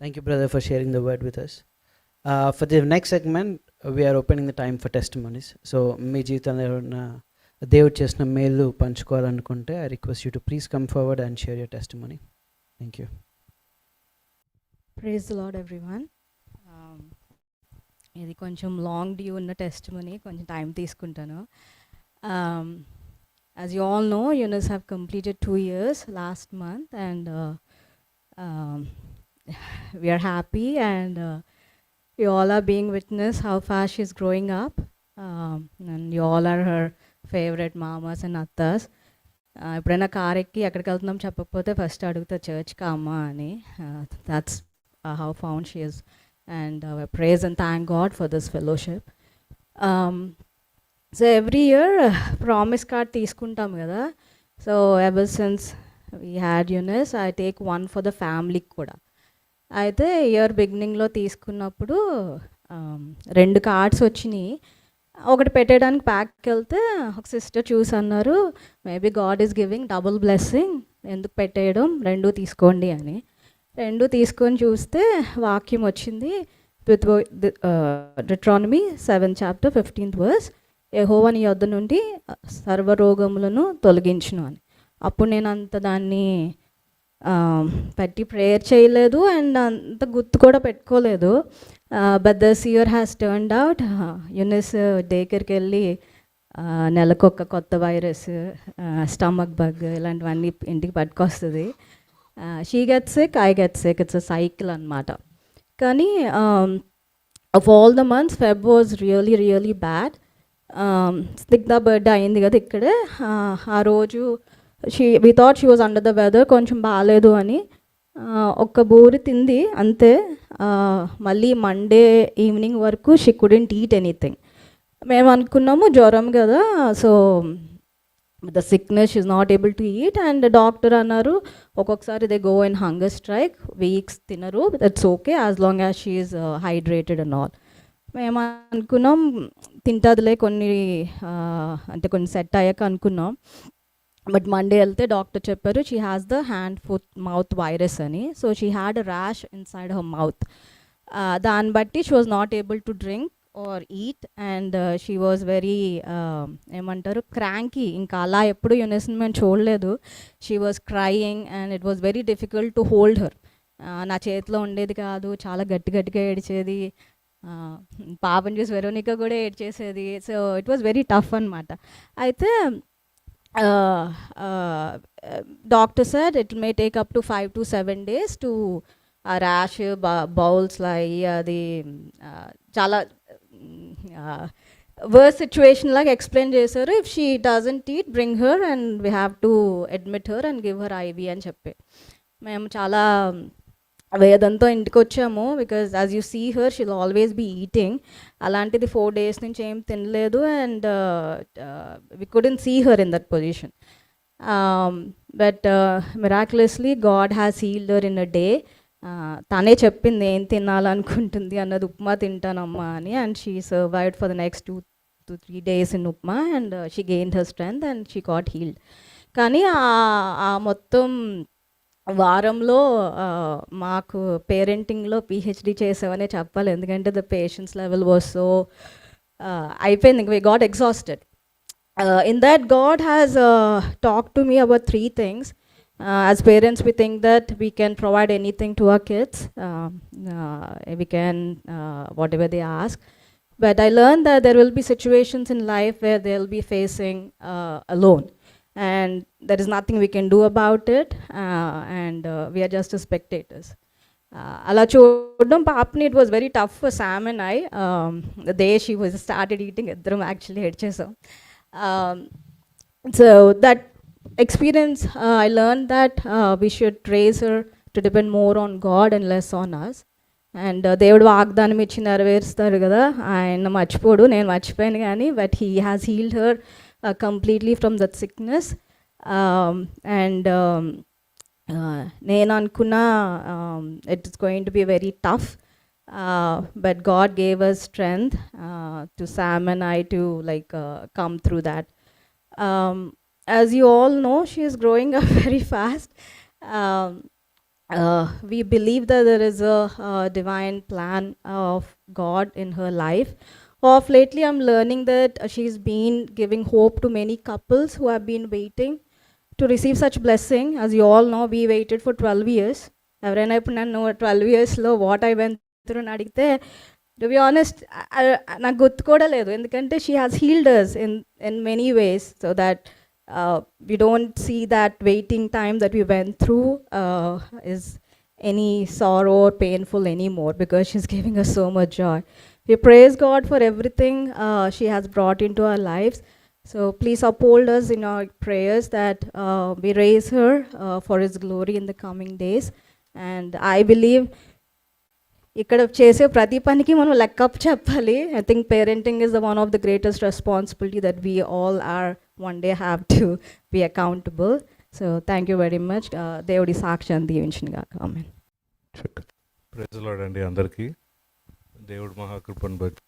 Thank you, brother, for sharing the word with us. For the next segment, we are opening the time for testimonies. So, మీ జీవితంలో ఎవరైనా దేవుడు చేసిన మేలు పంచుకోవాలనుకుంటే I request you to please come forward and share your testimony. Thank you. Praise the Lord everyone. ఇది కొంచెం long due ఉన్న testimony, కొంచెం టైం తీసుకుంటాను. As you all know, Eunice have completed 2 years last month and we are happy and you all are being witness how fast she is growing up, and you all are her favorite mamas and attas. ఎప్పుడైనా car ఎక్కి ఎక్కడికి వెళ్తున్నాం చెప్పకపోతే first అడుగుతా చర్చ్కి అమ్మ అని. That's how found she is, and praise and thank God for this fellowship. So every year promise card తీసుకుంటాం కదా. So ever since we had Eunice, I take one for the family కూడా. అయితే year బిగినింగ్లో తీసుకున్నప్పుడు 2 cards వచ్చినాయి. ఒకటి పెట్టేయడానికి ప్యాక్కి వెళ్తే ఒక సిస్టర్ చూసి అన్నారు, maybe God is giving double blessing, ఎందుకు పెట్టేయడం, 2 తీసుకోండి అని. 2 తీసుకొని చూస్తే వాక్యం వచ్చింది, Deuteronomy 7 chapter 15th verse, యెహోవా నీ యొద్ద నుండి సర్వరోగములను తొలగించును అని. అప్పుడు నేను అంత దాన్ని పెట్టి ప్రేయర్ చేయలేదు అండ్ అంత గుర్తు కూడా పెట్టుకోలేదు. But this year has turned out. Eunice డేకర్కి వెళ్ళి నెలకొక కొత్త వైరస్, స్టమక్ బగ్ ఇలాంటివన్నీ ఇంటికి పట్టుకొస్తుంది. She get sick, I get sick, it's a cycle అనమాట. కానీ of all the months Feb was really really bad. Snigdha birthday అయింది కదా ఇక్కడే. ఆ రోజు we thought she was under the weather, కొంచెం బాగాలేదు అని ఒక్క బూరి తింది అంతే. మళ్ళీ మండే ఈవినింగ్ వరకు షీ కుడెంట్ ఈట్ ఎనీథింగ్. మేము అనుకున్నాము జ్వరం కదా, so the sickness is not able to eat. And doctor అన్నారు ఒక్కొక్కసారి they go in hunger strike, weeks తినరు, that's okay as long as she is hydrated and all. మేము అనుకున్నాం తింటుందిలే కొన్ని అంటే కొన్ని సెట్ అయ్యాక అనుకున్నాం. బట్ మండే వెళ్తే డాక్టర్ చెప్పారు she has the hand foot mouth virus అని. So she had a rash inside her mouth. దాన్ని బట్టి she was not able to drink are eat and she was very ఏమంటారు cranky. ఇంకా అలా ఎప్పుడు యూనిస్ని మేము చూడలేదు. She was crying and it was very difficult to hold her. నా చేతిలో ఉండేది కాదు, చాలా గట్టిగా ఏడ్చేది. పాపని చూసి వెరోనికా కూడా ఏడ్చేసేది. So it was very tough అనమాట. అయితే doctor said it may take up to 5 to 7 days to rash, bowls like అది చాలా వర్స్ సిచ్యువేషన్ లాగా ఎక్స్ప్లెయిన్ చేశారు. If she doesn't eat bring her and we have to admit her and give her IV అని చెప్పి మేము చాలా వేదంతో ఇంటికి వచ్చాము. Because as you see her she'll always be eating. అలాంటిది 4 days నుంచి ఏం తినలేదు and we couldn't see her in that position. But miraculously god has healed her in a day. తనే చెప్పింది ఏం తినాలనుకుంటుంది అన్నది, ఉప్మా తింటానమ్మా అని. And she survived for the next 2 to 3 days in upma and she gained her strength and she got healed. కానీ ఆ మొత్తం వారంలో మాకు పేరెంటింగ్లో పిహెచ్డి చేసామనే చెప్పాలి. ఎందుకంటే the patience level was so అయిపోయింది. We got exhausted. In that God has talked to me about 3 things. As parents we think that we can provide anything to our kids, we can whatever they ask, but I learned that there will be situations in life where they'll be facing alone and there is nothing we can do about it, and we are just as spectators. Ala chodam paapni, it was very tough for Sam and I. The day she was started eating iddaram actually hed chesam. So that experience, I learned that we should raise her to depend more on God and less on us. And దేవుడు వాగ్దానం ఇచ్చి నెరవేరుస్తారు కదా, ఆయన మర్చిపోడు, నేను మర్చిపోయాను కానీ, but he has healed her completely from that sickness. And నేను అనుకున్నా it's going to be very tough, but god gave us strength to Sam and I to come through that. As you all know, she is growing up very fast. Um, we believe that there is a divine plan of God in her life. Of lately, I'm learning that she's been giving hope to many couples who have been waiting to receive such blessing. As you all know, we waited for 12 years. ఎవరైనా ఇప్పుడు నన్ను 12 yearsలో what I went through అని అడిగితే, to be honest, నాకు గుర్తు కూడా లేదు. ఎందుకంటే she has healed us in many ways, so that we don't see that waiting time that we went through is any sorrow or painful anymore, because she's giving us so much joy. We praise God for everything she has brought into our lives. So please uphold us in our prayers that we raise her for His glory in the coming days. And I believe ఇక్కడ చేసే ప్రతి పనికి మనం లెక్కప్ చెప్పాలి. I think parenting is the one of the greatest responsibility that we all are one day have to be accountable. So thank you very much. దేవుడి సాక్ష్యాన్ని దీవించినగా. ఆమేన్. Praise lord అండి అందరికీ. దేవుడు మహాకృపను బట్టి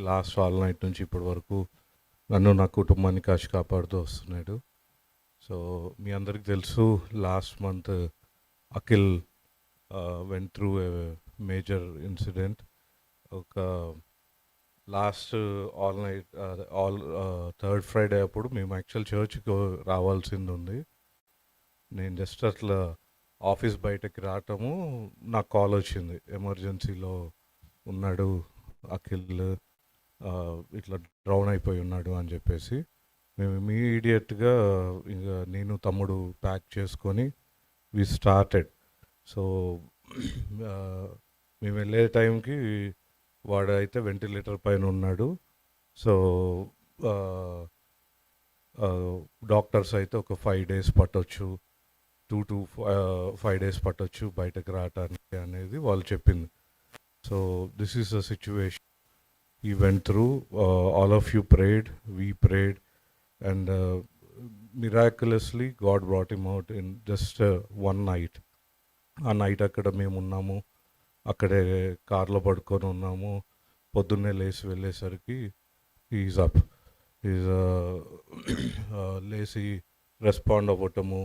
లాస్ట్ ఆల్ నైట్ నుంచి ఇప్పటి వరకు నన్ను నా కుటుంబాన్ని కాచి కాపాడుతూ వస్తున్నాడు. సో మీ అందరికి తెలుసు, last month Akhil went through a major incident. ఒక last all night third Friday అప్పుడు మేము యాక్చువల్ చర్చ్కి రావాల్సింది ఉంది. నేను జస్ట్ అట్లా ఆఫీస్ బయటకి రావటము నాకు కాల్ వచ్చింది, ఎమర్జెన్సీలో ఉన్నాడు అఖిల్, ఇట్లా డ్రౌన్ అయిపోయి ఉన్నాడు అని చెప్పేసి. మేము ఇమీడియట్గా ఇంకా నేను తమ్ముడు ప్యాక్ చేసుకొని వి స్టార్టెడ్. సో మేము వెళ్ళే టైంకి వాడైతే వెంటిలేటర్ పైన ఉన్నాడు. సో డాక్టర్స్ అయితే ఒక 5 days పట్టొచ్చు, 2 to 5 days పట్టొచ్చు బయటకు రావటానికి అనేది వాళ్ళు చెప్పింది. So this is the situation he went through. All of you prayed, we prayed, and miraculously God brought him out in just one night. ఆ నైట్ అక్కడ మేము ఉన్నాము, అక్కడే కార్లో పడుకొని ఉన్నాము. పొద్దున్నే లేచి వెళ్ళేసరికి ఈజ్ అప్, ఈజ్ లేచి రెస్పాండ్ అవ్వటము,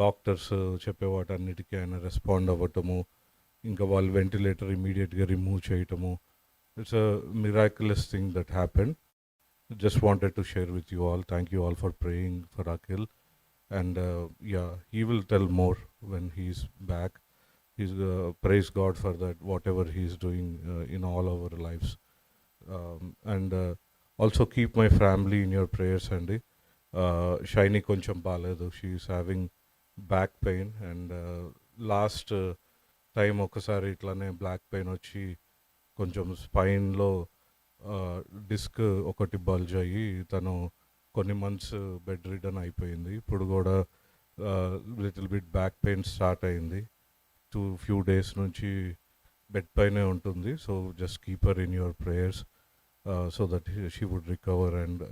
డాక్టర్స్ చెప్పేవాటన్నిటికీ ఆయన రెస్పాండ్ అవ్వటము, ఇంకా వాళ్ళు వెంటిలేటర్ ఇమీడియట్గా రిమూవ్ చేయటము. It's a miraculous thing that happened. Just wanted to share with you all. Thank you all for praying for Akhil. And yeah, he will tell more when he's back. He's praise God for that, whatever he's doing in all our lives. And also keep my family in your prayers, Andy. Shiny koncham baledu. She is having back pain. And last time okasari itlane black pain వచ్చి కొంచెం స్పైన్లో disc ఒకటి bulge అయ్యి తను కొన్ని months bed ridden అయిపోయింది. ఇప్పుడు కూడా little bit back pain start అయింది. few days నుంచి బెడ్ పైనే ఉంటుంది. So just keep her in your prayers so that she would recover and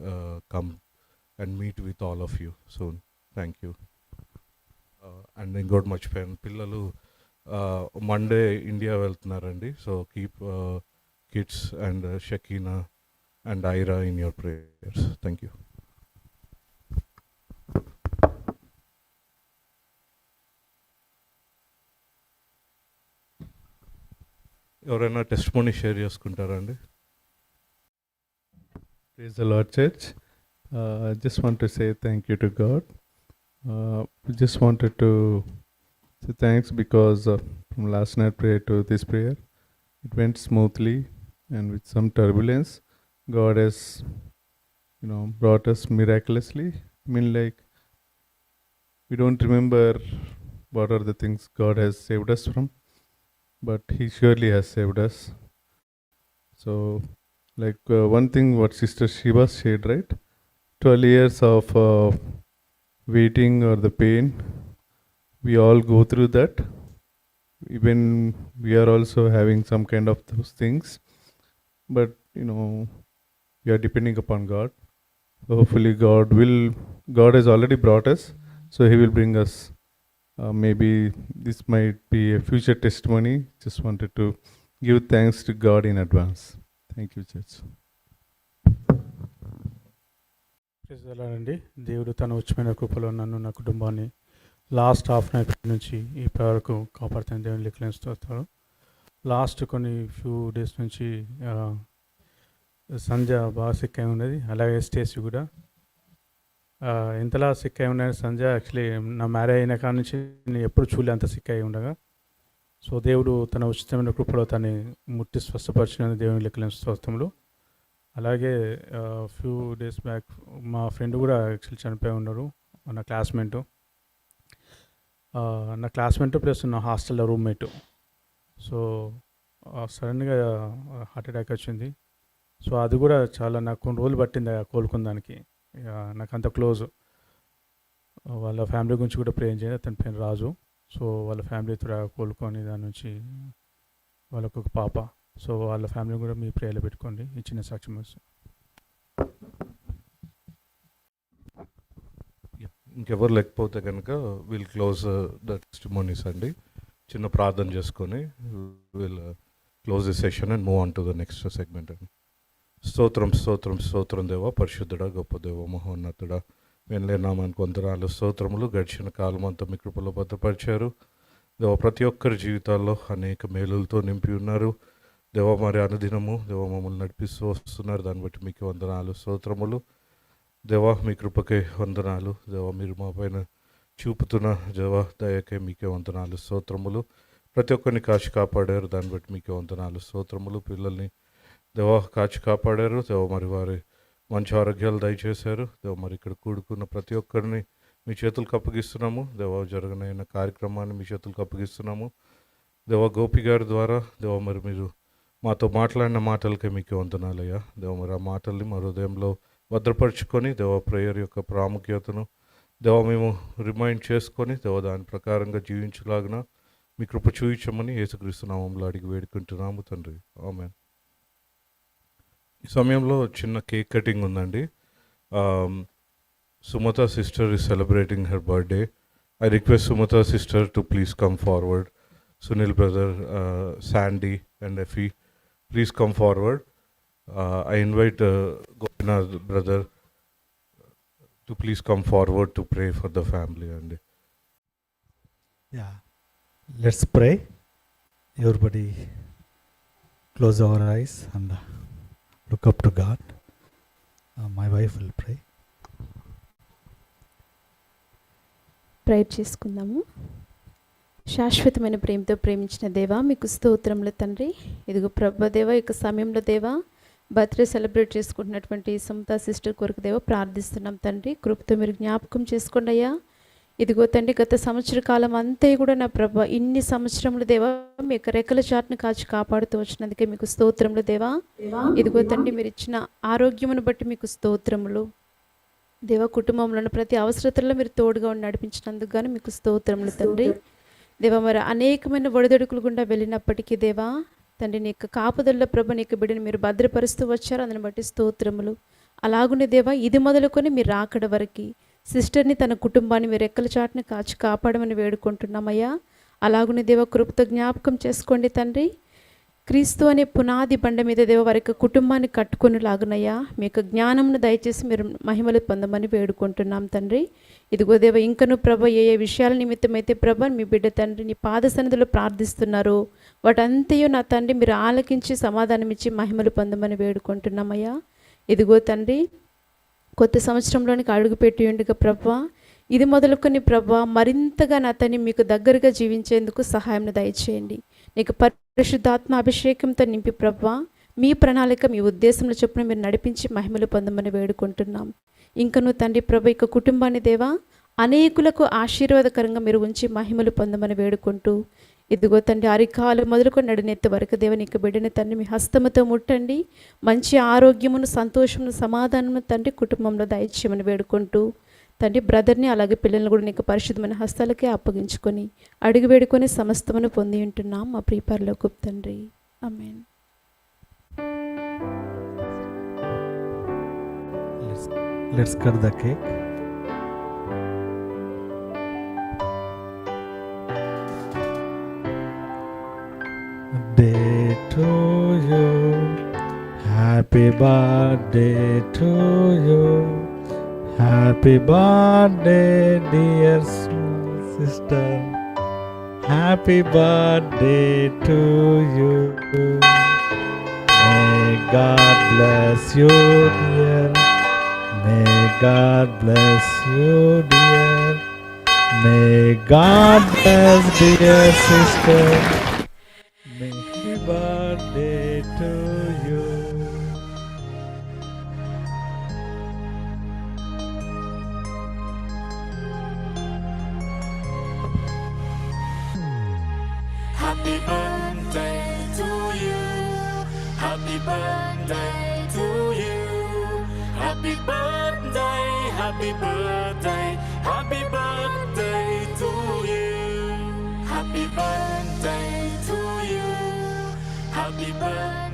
come and meet with all of you soon. Thank you. And ఇంకోటి మర్చిపోయాను, పిల్లలు Monday India వెళ్తున్నారండి. So keep kids and Shakina and Aira in your prayers. Thank you. ఎవరైనా testimony share చేసుకుంటారా అండి? Praise the Lord, Church. I just want to say thank you to God. We just wanted to say thanks because from last night prayer to this prayer, it went smoothly and with some turbulence. God has, brought us miraculously. I mean, like, we don't remember what are the things God has saved us from, but He surely has saved us. So, one thing what Sister Shiva shared, right? 12 years of waiting or the pain. We all go through that. Even we are also having some kind of those things. But, we are depending upon God. Hopefully God has already brought us, so He will bring us. Maybe this might be a future testimony. Just wanted to give thanks to God in advance. Thank you, church. అండి దేవుడు తన ఉచితమైన కృపలో నన్ను నా కుటుంబాన్ని last half night నుంచి ఈ వరకు కాపాడుతున్న దేవుని లెక్కలేస్తారు. లాస్ట్ కొన్ని ఫ్యూ డేస్ నుంచి సంధ్య బాగా సిక్ అయి ఉన్నది, అలాగే స్టేసి కూడా. ఎంతలా సిక్ అయి ఉన్నది సంధ్య, యాక్చువల్లీ నా మ్యారేజ్ అయిన కాడ నుంచి నేను ఎప్పుడు చూడలే అంత సిక్ అయి ఉండగా. సో దేవుడు తన ఉచితమైన కృపలో తను ముట్టి స్వస్థపరిచిన దేవుని లెక్కలేని స్తోత్రములు. అలాగే ఫ్యూ డేస్ బ్యాక్ మా ఫ్రెండ్ కూడా యాక్చువల్లీ చనిపోయి ఉన్నారు, నా క్లాస్మేటు. నా క్లాస్మేట్ ప్లస్ నా హాస్టల్లో రూమ్మేటు. సో సడన్గా హార్ట్ అటాక్ వచ్చింది. సో అది కూడా చాలా నాకు కొన్ని రోజులు పట్టింది కోలుకుందానికి. నాకు అంత క్లోజ్. వాళ్ళ ఫ్యామిలీ గురించి కూడా ప్రేమ్ చేయాలి. అతని పేరు రాజు. సో వాళ్ళ ఫ్యామిలీతో కోలుకొని దాని నుంచి వాళ్ళకు ఒక పాప. సో వాళ్ళ ఫ్యామిలీ కూడా మీ ప్రేయర్లో పెట్టుకోండి. ఈ చిన్న సాక్ష్యం. ఇంకెవరు లేకపోతే కనుక విల్ క్లోజ్ ద టెస్టిమోనీస్ అండి. చిన్న ప్రార్థన చేసుకొని will close the session and move on to the next segment అండి. స్తోత్రం స్తోత్రం స్తోత్రం దేవ, పరిశుద్ధుడా, గొప్ప దేవ, మహోన్నతుడా, వినలేనామానికి వందనాలు స్తోత్రములు. గడిచిన కాలం అంతా మీ కృపలో భద్రపరిచారు దేవ. ప్రతి ఒక్కరి జీవితాల్లో అనేక మేలులతో నింపి ఉన్నారు దేవ. మరి అనుదినము దేవ మమ్మల్ని నడిపిస్తూ వస్తున్నారు, దాన్ని బట్టి మీకు వందనాలు స్తోత్రములు దేవ. మీ కృపకే వందనాలు దేవ. మీరు మా పైన చూపుతున్న దేవ దయకే మీకే వందనాలు స్తోత్రములు. ప్రతి ఒక్కరిని కాచి కాపాడారు, దాన్ని బట్టి మీకే వందనాలు స్తోత్రములు. పిల్లల్ని దేవ కాచి కాపాడారు దేవ. మరి వారి మంచి ఆరోగ్యాలు దయచేశారు దేవ. మరి ఇక్కడ కూడుకున్న ప్రతి ఒక్కరిని మీ చేతులకు అప్పగిస్తున్నాము దేవ. జరగనైన కార్యక్రమాన్ని మీ చేతులకు అప్పగిస్తున్నాము దేవ. గోపి గారి ద్వారా దేవ మరి మీరు మాతో మాట్లాడిన మాటలకే మీకు వందనాలయ్యా దేవ. మరి ఆ మాటల్ని మా హృదయంలో భద్రపరుచుకొని దేవ, ప్రేయర్ యొక్క ప్రాముఖ్యతను దేవ మేము రిమైండ్ చేసుకొని దేవ దాని ప్రకారంగా జీవించలాగిన మీ కృప చూయించమని యేసుక్రీస్తు నామములో అడిగి వేడుకుంటున్నాము తండ్రి, ఆమేన్. ఈ సమయంలో చిన్న కేక్ కటింగ్ ఉందండి. Sumatha sister is celebrating her birthday. I request Sumatha sister to please come forward. Sunil brother, Sandy and Effie, please come forward. I invite Gopinath brother to please come forward to pray for the family. And Yeah, let's pray. Everybody close our eyes and look up to God. My wife will pray. Prayer చేసుకుందాము. శాశ్వతమైన ప్రేమతో ప్రేమించిన దేవా, మీకు స్తోత్రములు తండ్రి. ఇదిగో ప్రభు దేవ, ఈ సమయంలో దేవా బర్త్డే సెలబ్రేట్ చేసుకుంటున్నటువంటి సమతా సిస్టర్ కొరకు దేవ ప్రార్థిస్తున్నాం తండ్రి. కృపతో మీరు జ్ఞాపకం చేసుకోండి అయ్యా. ఇదిగో తండ్రి, గత సంవత్సర కాలం అంతా కూడా నా ప్రభు ఇన్ని సంవత్సరములు దేవా మీ యొక్క రెక్కల చాటును కాచి కాపాడుతూ వచ్చినందుకే మీకు స్తోత్రములు దేవా. ఇదిగో తండ్రి, మీరు ఇచ్చిన ఆరోగ్యమును బట్టి మీకు స్తోత్రములు దేవ. కుటుంబంలోని ప్రతి అవసరతల్లో మీరు తోడుగా ఉండి నడిపించినందుకు గాను మీకు స్తోత్రములు తండ్రి దేవా. మరి అనేకమైన ఒడిదొడుకులు గుండా వెళ్ళినప్పటికీ దేవా తండ్రి, నీ యొక్క కాపుదల్లో ప్రభు నీ యొక్క బిడ్డను మీరు భద్రపరుస్తూ వచ్చారు, అందుని బట్టి స్తోత్రములు. అలాగునే దేవా, ఇది మొదలుకొని మీరు రాకడ వరకు సిస్టర్ని తన కుటుంబాన్ని మీరు రెక్కల చాటుని కాచి కాపాడమని వేడుకుంటున్నామయ్యా. అలాగునే దేవ కృపతో జ్ఞాపకం చేసుకోండి తండ్రి. క్రీస్తు అనే పునాది బండ మీద దేవ వారి యొక్క కుటుంబాన్ని కట్టుకొని లాగునయ్యా మీ యొక్క జ్ఞానమును దయచేసి మీరు మహిమలు పొందమని వేడుకుంటున్నాం తండ్రి. ఇదిగో దేవ, ఇంకను ప్రభ ఏ విషయాల నిమిత్తమైతే ప్రభ మీ బిడ్డ తండ్రి నీ పాద సన్నిధిలో ప్రార్థిస్తున్నారో వాటంతయో నా తండ్రి మీరు ఆలకించి సమాధానం ఇచ్చి మహిమలు పొందమని వేడుకుంటున్నామయ్యా. ఇదిగో తండ్రి, కొత్త సంవత్సరంలోనికి అడుగుపెట్టి ఉండగా ప్రభా ఇది మొదలుకొని ప్రభా మరింతగా నా తండ్రి మీకు దగ్గరగా జీవించేందుకు సహాయం దయచేయండి. నీకు పరిశుద్ధాత్మ అభిషేకంతో నింపి ప్రభా మీ ప్రణాళిక మీ ఉద్దేశంలో చొప్పున మీరు నడిపించి మహిమలు పొందమని వేడుకుంటున్నాం. ఇంకను తండ్రి ప్రభు ఇక కుటుంబాన్ని దేవా అనేకులకు ఆశీర్వాదకరంగా మీరు ఉంచి మహిమలు పొందమని వేడుకుంటూ ఇదిగో తండ్రి అరికాలు మొదలుకొని నడినెత్తి వరకు దేవని ఇక బిడ్డని తండ్రి మీ హస్తముతో ముట్టండి. మంచి ఆరోగ్యమును సంతోషమును సమాధానము తండ్రి కుటుంబంలో దయచేయమని వేడుకుంటూ తండ్రి బ్రదర్ని అలాగే పిల్లల్ని కూడా నీకు పరిశుద్ధమైన హస్తాలకే అప్పగించుకొని అడిగి వేడుకొని సమస్తమును పొంది ఉంటున్నాం మా ప్రియపరలోకపు తండ్రి. ఆమేన్. Let's cut the cake. Day to you, happy birthday to you, happy birthday dear sister, happy birthday to you. May God bless you dear. May God bless you, dear. May God bless dear sister. May happy birthday to you. Happy birthday to you. Happy birthday to you. Happy birthday, happy birthday, happy birthday to you. Happy birthday to you. Happy birthday.